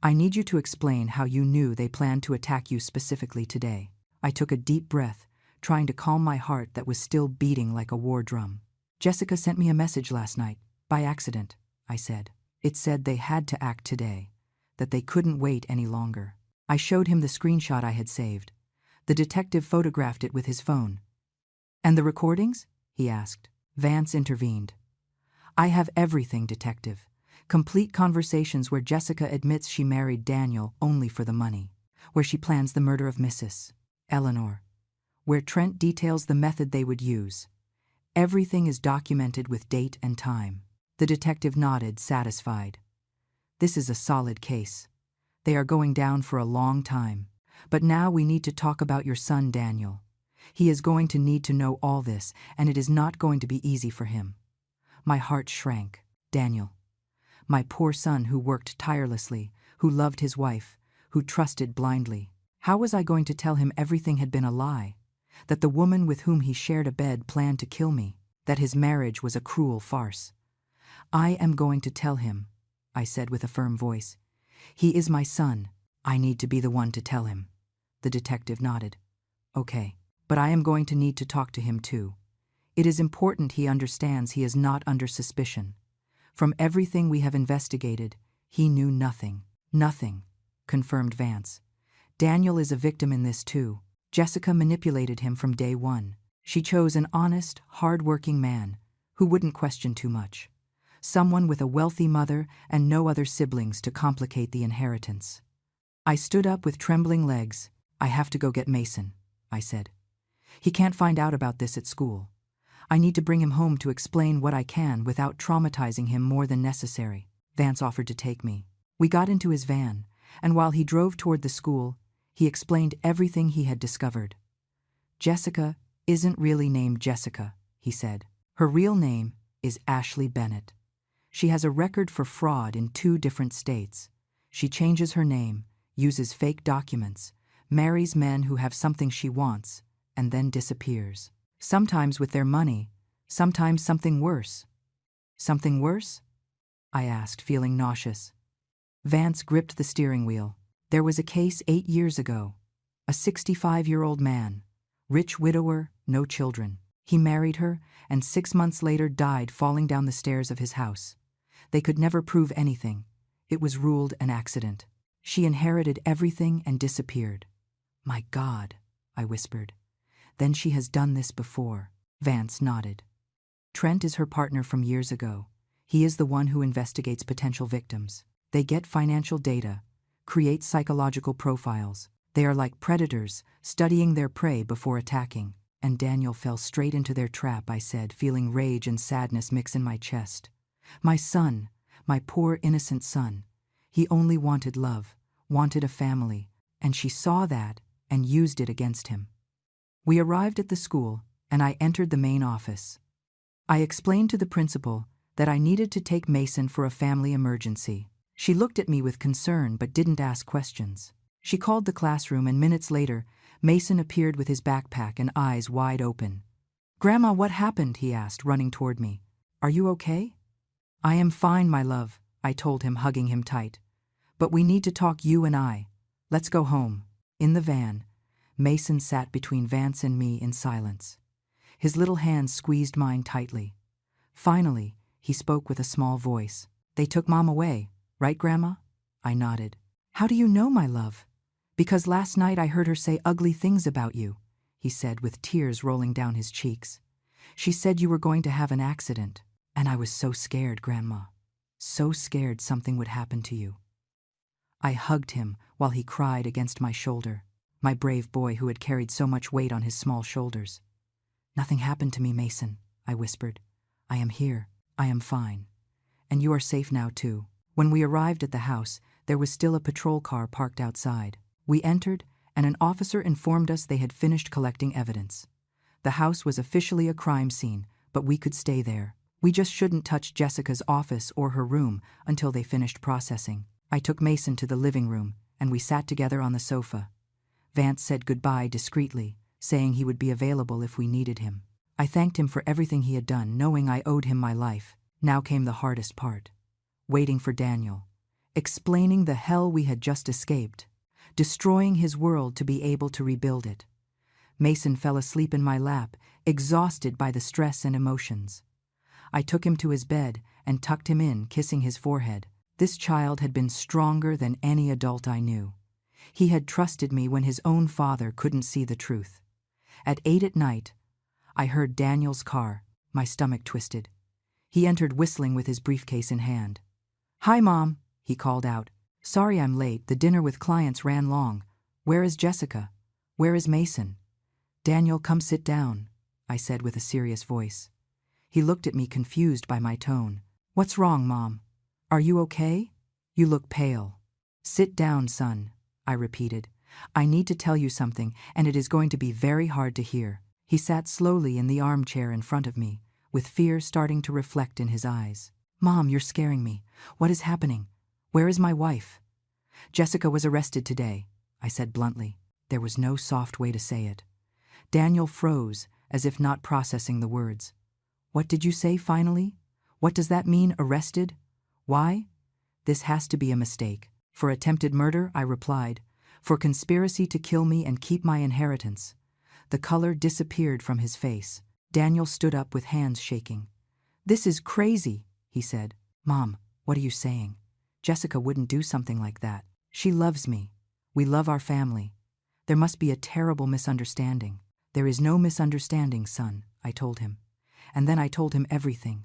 I need you to explain how you knew they planned to attack you specifically today." I took a deep breath, trying to calm my heart that was still beating like a war drum. "Jessica sent me a message last night, by accident," I said. "It said they had to act today, that they couldn't wait any longer." I showed him the screenshot I had saved. The detective photographed it with his phone. "And the recordings?" he asked. Vance intervened. "I have everything, detective. Complete conversations where Jessica admits she married Daniel only for the money, where she plans the murder of Mrs. Eleanor, where Trent details the method they would use. Everything is documented with date and time." The detective nodded, satisfied. "This is a solid case. They are going down for a long time. But now we need to talk about your son, Daniel. He is going to need to know all this, and it is not going to be easy for him." My heart shrank. Daniel. My poor son who worked tirelessly, who loved his wife, who trusted blindly. How was I going to tell him everything had been a lie? That the woman with whom he shared a bed planned to kill me? That his marriage was a cruel farce? "I am going to tell him," I said with a firm voice. "He is my son. I need to be the one to tell him." The detective nodded. "Okay, but I am going to need to talk to him too. It is important he understands he is not under suspicion. From everything we have investigated, he knew nothing." "Nothing," confirmed Vance. "Daniel is a victim in this too. Jessica manipulated him from day one. She chose an honest, hard-working man who wouldn't question too much. Someone with a wealthy mother and no other siblings to complicate the inheritance." I stood up with trembling legs. "I have to go get Mason," I said. "He can't find out about this at school. I need to bring him home to explain what I can without traumatizing him more than necessary." Vance offered to take me. We got into his van, and while he drove toward the school, he explained everything he had discovered. "Jessica isn't really named Jessica," he said. "Her real name is Ashley Bennett. She has a record for fraud in 2 different states. She changes her name, uses fake documents, marries men who have something she wants, and then disappears. Sometimes with their money, sometimes something worse." "Something worse?" I asked, feeling nauseous. Vance gripped the steering wheel. "There was a case 8 years ago. A 65-year-old man, rich widower, no children. He married her, and 6 months later died falling down the stairs of his house. They could never prove anything. It was ruled an accident. She inherited everything and disappeared." "My God," I whispered. "Then she has done this before." Vance nodded. "Trent is her partner from years ago. He is the one who investigates potential victims. They get financial data, create psychological profiles. They are like predators, studying their prey before attacking." "And Daniel fell straight into their trap," I said, feeling rage and sadness mix in my chest. "My son, my poor innocent son. He only wanted love, wanted a family, and she saw that and used it against him." We arrived at the school, and I entered the main office. I explained to the principal that I needed to take Mason for a family emergency. She looked at me with concern but didn't ask questions. She called the classroom, and minutes later, Mason appeared with his backpack and eyes wide open. "Grandma, what happened?" he asked, running toward me. "Are you okay?" "I am fine, my love," I told him, hugging him tight. "But we need to talk, you and I. Let's go home." In the van, Mason sat between Vance and me in silence. His little hands squeezed mine tightly. Finally, he spoke with a small voice. "They took Mom away, right, Grandma?" I nodded. "How do you know, my love?" "Because last night I heard her say ugly things about you," he said with tears rolling down his cheeks. She said you were going to have an accident. And I was so scared, Grandma. So scared something would happen to you. I hugged him while he cried against my shoulder, my brave boy who had carried so much weight on his small shoulders. Nothing happened to me, Mason, I whispered. I am here. I am fine. And you are safe now, too. When we arrived at the house, there was still a patrol car parked outside. We entered, and an officer informed us they had finished collecting evidence. The house was officially a crime scene, but we could stay there. We just shouldn't touch Jessica's office or her room until they finished processing. I took Mason to the living room, and we sat together on the sofa. Vance said goodbye discreetly, saying he would be available if we needed him. I thanked him for everything he had done, knowing I owed him my life. Now came the hardest part. Waiting for Daniel. Explaining the hell we had just escaped. Destroying his world to be able to rebuild it. Mason fell asleep in my lap, exhausted by the stress and emotions. I took him to his bed and tucked him in, kissing his forehead. This child had been stronger than any adult I knew. He had trusted me when his own father couldn't see the truth. At 8 at night, I heard Daniel's car. My stomach twisted. He entered whistling with his briefcase in hand. "Hi, Mom," he called out. "Sorry I'm late. The dinner with clients ran long. Where is Jessica? Where is Mason?" "Daniel, come sit down," I said with a serious voice. He looked at me, confused by my tone. "What's wrong, Mom? Are you okay? You look pale." "Sit down, son," I repeated. "I need to tell you something, and it is going to be very hard to hear." He sat slowly in the armchair in front of me, with fear starting to reflect in his eyes. "Mom, you're scaring me. What is happening? Where is my wife?" "Jessica was arrested today," I said bluntly. There was no soft way to say it. Daniel froze, as if not processing the words. "What did you say finally? What does that mean, arrested? Why?" "This has to be a mistake. For attempted murder," I replied. "For conspiracy to kill me and keep my inheritance." The color disappeared from his face. Daniel stood up with hands shaking. "This is crazy," he said. "Mom, what are you saying? Jessica wouldn't do something like that. She loves me. We love our family. There must be a terrible misunderstanding." "There is no misunderstanding, son," I told him. And then I told him everything.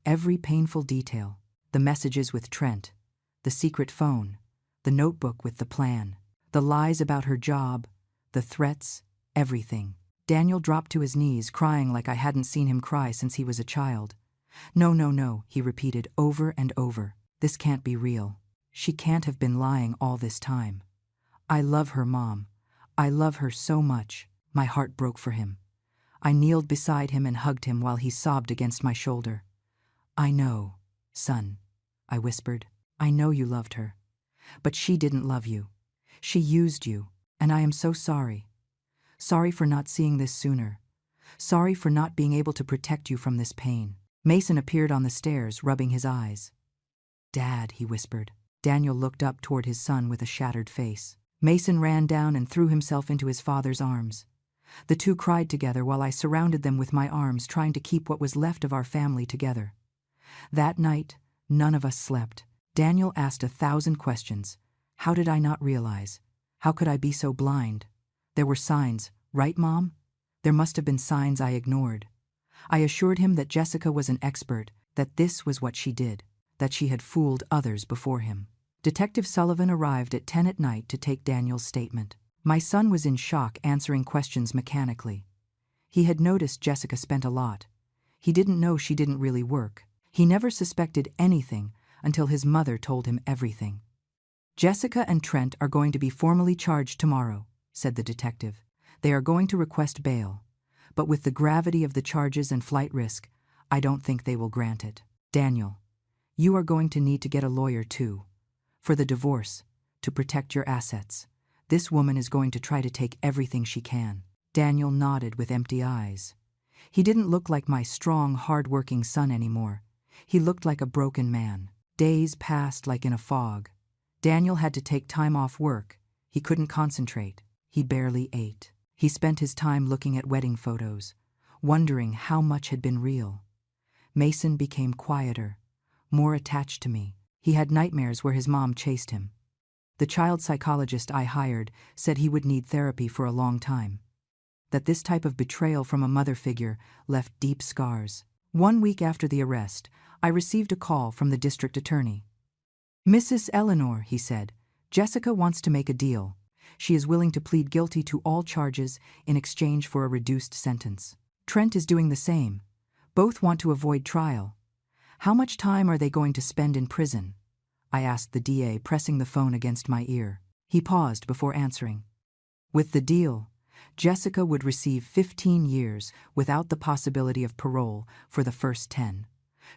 Every painful detail. The messages with Trent. The secret phone. The notebook with the plan. The lies about her job. The threats. Everything. Daniel dropped to his knees, crying like I hadn't seen him cry since he was a child. "No, no, no," he repeated over and over. "This can't be real. She can't have been lying all this time. I love her, Mom. I love her so much." My heart broke for him. I kneeled beside him and hugged him while he sobbed against my shoulder. "I know, son," I whispered. "I know you loved her. But she didn't love you. She used you, and I am so sorry. Sorry for not seeing this sooner. Sorry for not being able to protect you from this pain." Mason appeared on the stairs, rubbing his eyes. "Dad," he whispered. Daniel looked up toward his son with a shattered face. Mason ran down and threw himself into his father's arms. The two cried together while I surrounded them with my arms, trying to keep what was left of our family together. That night, none of us slept. Daniel asked 1,000 questions. How did I not realize? How could I be so blind? There were signs, right, Mom? There must have been signs I ignored. I assured him that Jessica was an expert, that this was what she did, that she had fooled others before him. Detective Sullivan arrived at 10 at night to take Daniel's statement. My son was in shock, answering questions mechanically. He had noticed Jessica spent a lot. He didn't know she didn't really work. He never suspected anything until his mother told him everything. "Jessica and Trent are going to be formally charged tomorrow," said the detective. "They are going to request bail. But with the gravity of the charges and flight risk, I don't think they will grant it. Daniel, you are going to need to get a lawyer too. For the divorce, to protect your assets. This woman is going to try to take everything she can." Daniel nodded with empty eyes. He didn't look like my strong, hard-working son anymore. He looked like a broken man. Days passed like in a fog. Daniel had to take time off work. He couldn't concentrate. He barely ate. He spent his time looking at wedding photos, wondering how much had been real. Mason became quieter, more attached to me. He had nightmares where his mom chased him. The child psychologist I hired said he would need therapy for a long time. that this type of betrayal from a mother figure left deep scars. 1 week after the arrest, I received a call from the district attorney. "Mrs. Eleanor," he said, "Jessica wants to make a deal. She is willing to plead guilty to all charges in exchange for a reduced sentence. Trent is doing the same. Both want to avoid trial. How much time are they going to spend in prison?" I asked the DA, pressing the phone against my ear. He paused before answering. "With the deal, Jessica would receive 15 years without the possibility of parole for the first 10.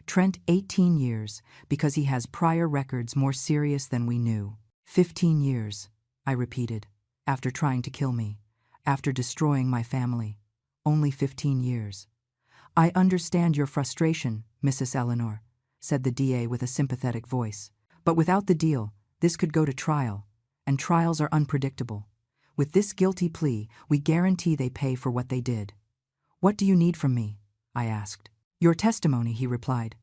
Trent 18 years because he has prior records more serious than we knew." 15 years, I repeated, "after trying to kill me, after destroying my family. Only 15 years. "I understand your frustration, Mrs. Eleanor," said the DA with a sympathetic voice. "But without the deal, this could go to trial, and trials are unpredictable. With this guilty plea, we guarantee they pay for what they did." "What do you need from me?" I asked. "Your testimony," he replied.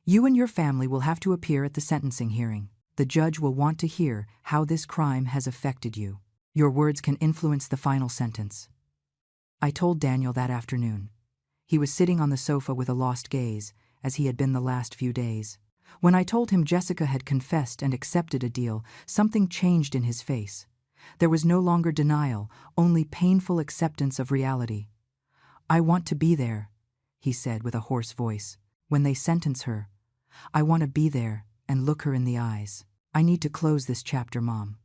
"You and your family will have to appear at the sentencing hearing. The judge will want to hear how this crime has affected you. Your words can influence the final sentence." I told Daniel that afternoon. He was sitting on the sofa with a lost gaze, as he had been the last few days. When I told him Jessica had confessed and accepted a deal, something changed in his face. There was no longer denial, only painful acceptance of reality. "I want to be there," he said with a hoarse voice. "When they sentence her, I want to be there and look her in the eyes. I need to close this chapter, Mom."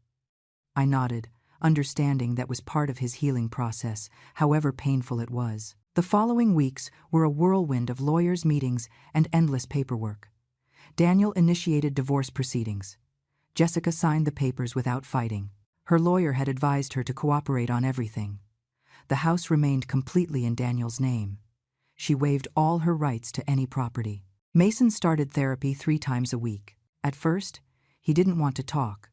I nodded, understanding that was part of his healing process, however painful it was. The following weeks were a whirlwind of lawyers' meetings and endless paperwork. Daniel initiated divorce proceedings. Jessica signed the papers without fighting. Her lawyer had advised her to cooperate on everything. The house remained completely in Daniel's name. She waived all her rights to any property. Mason started therapy 3 times a week. At first, he didn't want to talk,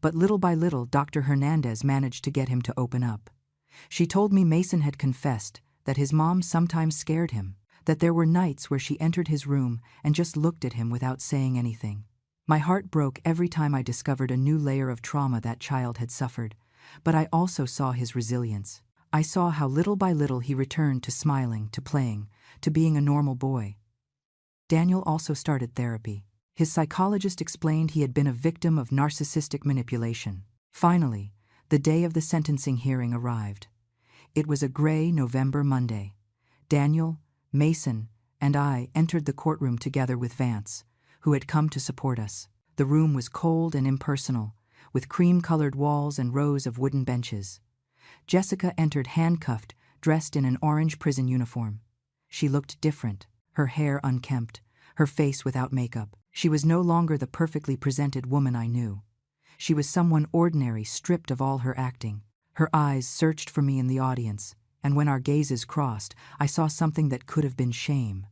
but little by little Dr. Hernandez managed to get him to open up. She told me Mason had confessed that his mom sometimes scared him, that there were nights where she entered his room and just looked at him without saying anything. My heart broke every time I discovered a new layer of trauma that child had suffered, but I also saw his resilience. I saw how little by little he returned to smiling, to playing, to being a normal boy. Daniel also started therapy. His psychologist explained he had been a victim of narcissistic manipulation. Finally, the day of the sentencing hearing arrived. It was a gray November Monday. Daniel, Mason, and I entered the courtroom together with Vance, who had come to support us. The room was cold and impersonal, with cream-colored walls and rows of wooden benches. Jessica entered handcuffed, dressed in an orange prison uniform. She looked different, her hair unkempt, her face without makeup. She was no longer the perfectly presented woman I knew. She was someone ordinary, stripped of all her acting. Her eyes searched for me in the audience, and when our gazes crossed, I saw something that could have been shame.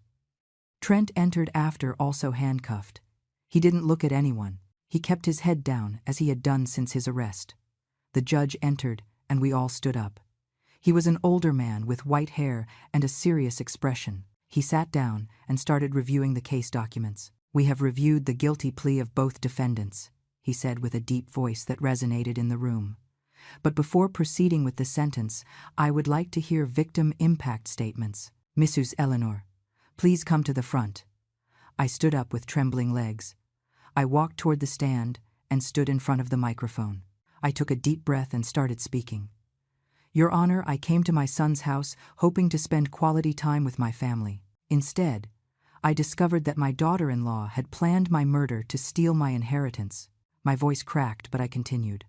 Trent entered after, also handcuffed. He didn't look at anyone. He kept his head down, as he had done since his arrest. The judge entered, and we all stood up. He was an older man with white hair and a serious expression. He sat down and started reviewing the case documents. "We have reviewed the guilty plea of both defendants," he said with a deep voice that resonated in the room. "But before proceeding with the sentence, I would like to hear victim impact statements. Mrs. Eleanor, please come to the front." I stood up with trembling legs. I walked toward the stand and stood in front of the microphone. I took a deep breath and started speaking. "Your Honor, I came to my son's house hoping to spend quality time with my family. Instead, I discovered that my daughter-in-law had planned my murder to steal my inheritance." My voice cracked, but I continued.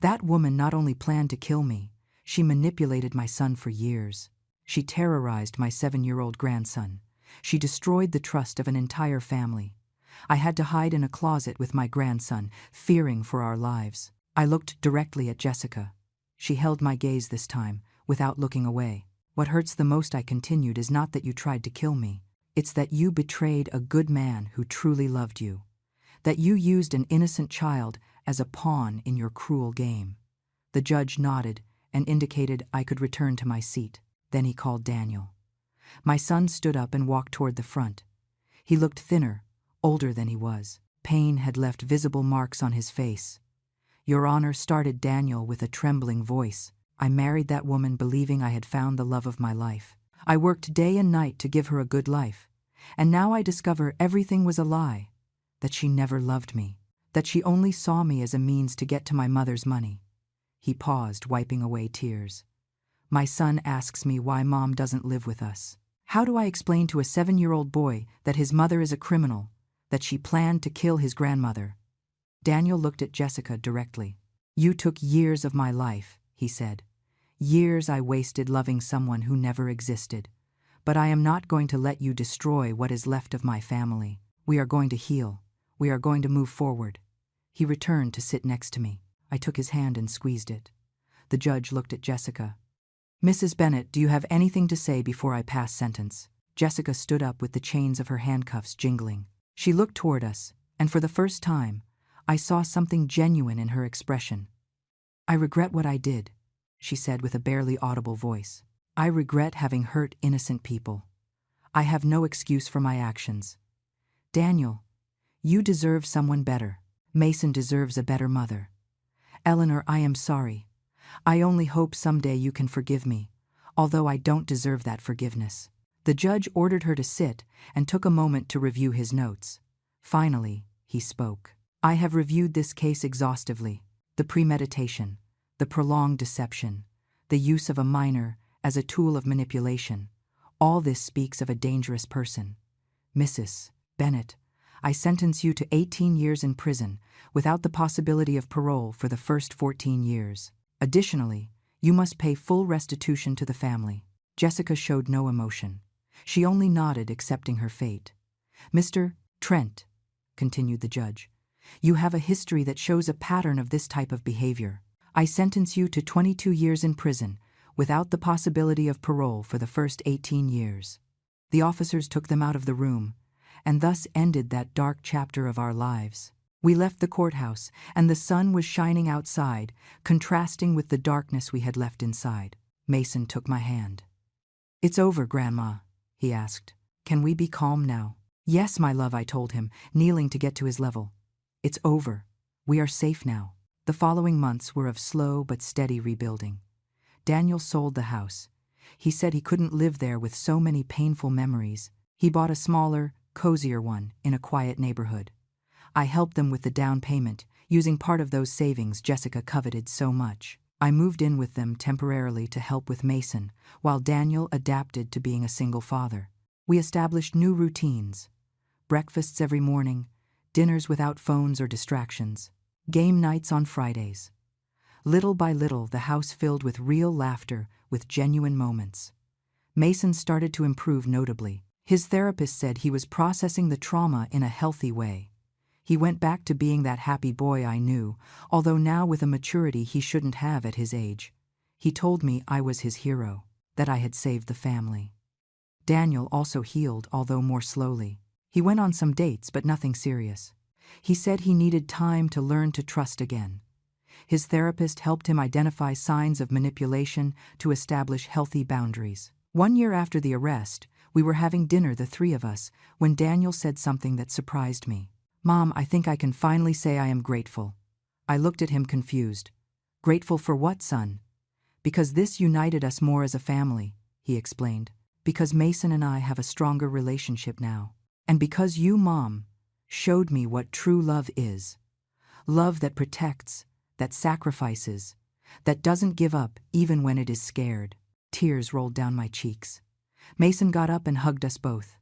"That woman not only planned to kill me, she manipulated my son for years. She terrorized my 7-year-old grandson. She destroyed the trust of an entire family. I had to hide in a closet with my grandson, fearing for our lives." I looked directly at Jessica. She held my gaze this time, without looking away. "What hurts the most," I continued, "is not that you tried to kill me. It's that you betrayed a good man who truly loved you. That you used an innocent child as a pawn in your cruel game." The judge nodded and indicated I could return to my seat. Then he called Daniel. My son stood up and walked toward the front. He looked thinner, older than he was. Pain had left visible marks on his face. "Your Honor," started Daniel with a trembling voice. I married that woman believing I had found the love of my life. I worked day and night to give her a good life. And now I discover everything was a lie, that she never loved me, that she only saw me as a means to get to my mother's money. He paused, wiping away tears. My son asks me why Mom doesn't live with us. How do I explain to a 7-year-old boy that his mother is a criminal, that she planned to kill his grandmother? Daniel looked at Jessica directly. You took years of my life, he said. Years I wasted loving someone who never existed. But I am not going to let you destroy what is left of my family. We are going to heal. We are going to move forward. He returned to sit next to me. I took his hand and squeezed it. The judge looked at Jessica. Mrs. Bennett, do you have anything to say before I pass sentence? Jessica stood up with the chains of her handcuffs jingling. She looked toward us, and for the first time, I saw something genuine in her expression. I regret what I did, she said with a barely audible voice. I regret having hurt innocent people. I have no excuse for my actions. Daniel, you deserve someone better. Mason deserves a better mother. Eleanor, I am sorry. I only hope someday you can forgive me, although I don't deserve that forgiveness. The judge ordered her to sit and took a moment to review his notes. Finally, he spoke. I have reviewed this case exhaustively. The premeditation, the prolonged deception, the use of a minor as a tool of manipulation. All this speaks of a dangerous person. Mrs. Bennett, I sentence you to 18 years in prison without the possibility of parole for the first 14 years. Additionally, you must pay full restitution to the family. Jessica showed no emotion. She only nodded, accepting her fate. Mr. Trent, continued the judge, you have a history that shows a pattern of this type of behavior. I sentence you to 22 years in prison without the possibility of parole for the first 18 years. The officers took them out of the room, and thus ended that dark chapter of our lives. We left the courthouse, and the sun was shining outside, contrasting with the darkness we had left inside. Mason took my hand. It's over, Grandma, he asked. Can we be calm now? Yes, my love, I told him, kneeling to get to his level. It's over. We are safe now. The following months were of slow but steady rebuilding. Daniel sold the house. He said he couldn't live there with so many painful memories. He bought a smaller, cozier one in a quiet neighborhood. I helped them with the down payment, using part of those savings Jessica coveted so much. I moved in with them temporarily to help with Mason, while Daniel adapted to being a single father. We established new routines. Breakfasts every morning, dinners without phones or distractions, game nights on Fridays. Little by little, the house filled with real laughter, with genuine moments. Mason started to improve notably. His therapist said he was processing the trauma in a healthy way. He went back to being that happy boy I knew, although now with a maturity he shouldn't have at his age. He told me I was his hero, that I had saved the family. Daniel also healed, although more slowly. He went on some dates, but nothing serious. He said he needed time to learn to trust again. His therapist helped him identify signs of manipulation to establish healthy boundaries. 1 year after the arrest, we were having dinner, the three of us, when Daniel said something that surprised me. Mom, I think I can finally say I am grateful. I looked at him confused. Grateful for what, son? Because this united us more as a family, he explained. Because Mason and I have a stronger relationship now. And because you, Mom, showed me what true love is. Love that protects, that sacrifices, that doesn't give up even when it is scared. Tears rolled down my cheeks. Mason got up and hugged us both.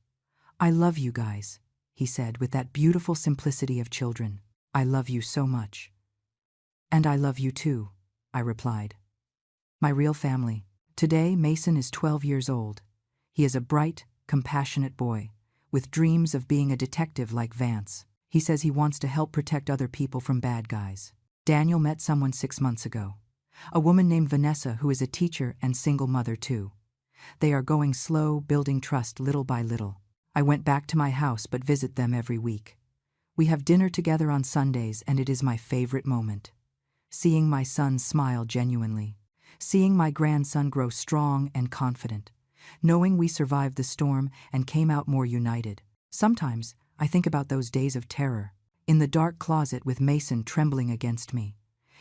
I love you guys, he said with that beautiful simplicity of children. I love you so much. And I love you too, I replied. My real family. Today, Mason is 12 years old. He is a bright, compassionate boy, with dreams of being a detective like Vance. He says he wants to help protect other people from bad guys. Daniel met someone 6 months ago. A woman named Vanessa, who is a teacher and single mother too. They are going slow, building trust little by little. I went back to my house but visit them every week. We have dinner together on Sundays, and it is my favorite moment. Seeing my son smile genuinely. Seeing my grandson grow strong and confident. Knowing we survived the storm and came out more united. Sometimes I think about those days of terror. In the dark closet with Mason trembling against me.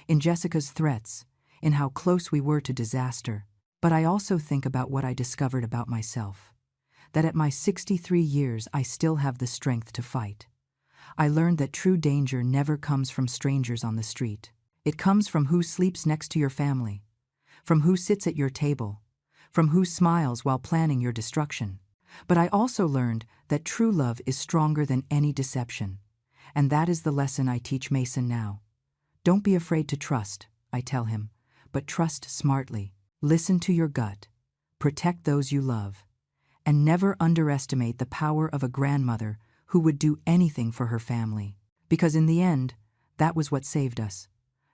In Jessica's threats. in how close we were to disaster. But I also think about what I discovered about myself. That at my 63 years I still have the strength to fight. I learned that true danger never comes from strangers on the street. It comes from who sleeps next to your family, from who sits at your table, from who smiles while planning your destruction. But I also learned that true love is stronger than any deception. And that is the lesson I teach Mason now. Don't be afraid to trust, I tell him, but trust smartly. Listen to your gut, protect those you love, and never underestimate the power of a grandmother who would do anything for her family. Because in the end, that was what saved us.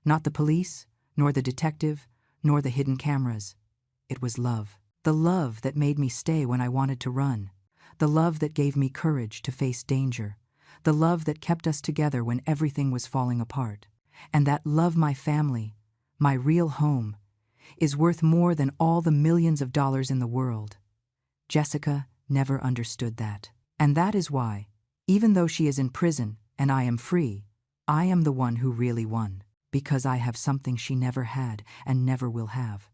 Not the police, nor the detective, nor the hidden cameras. It was love. The love that made me stay when I wanted to run. The love that gave me courage to face danger. The love that kept us together when everything was falling apart. And that love, my family, my real home, is worth more than all the millions of dollars in the world. Jessica never understood that. And that is why, even though she is in prison and I am free, I am the one who really won. Because I have something she never had and never will have.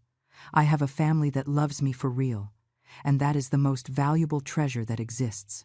I have a family that loves me for real, and that is the most valuable treasure that exists.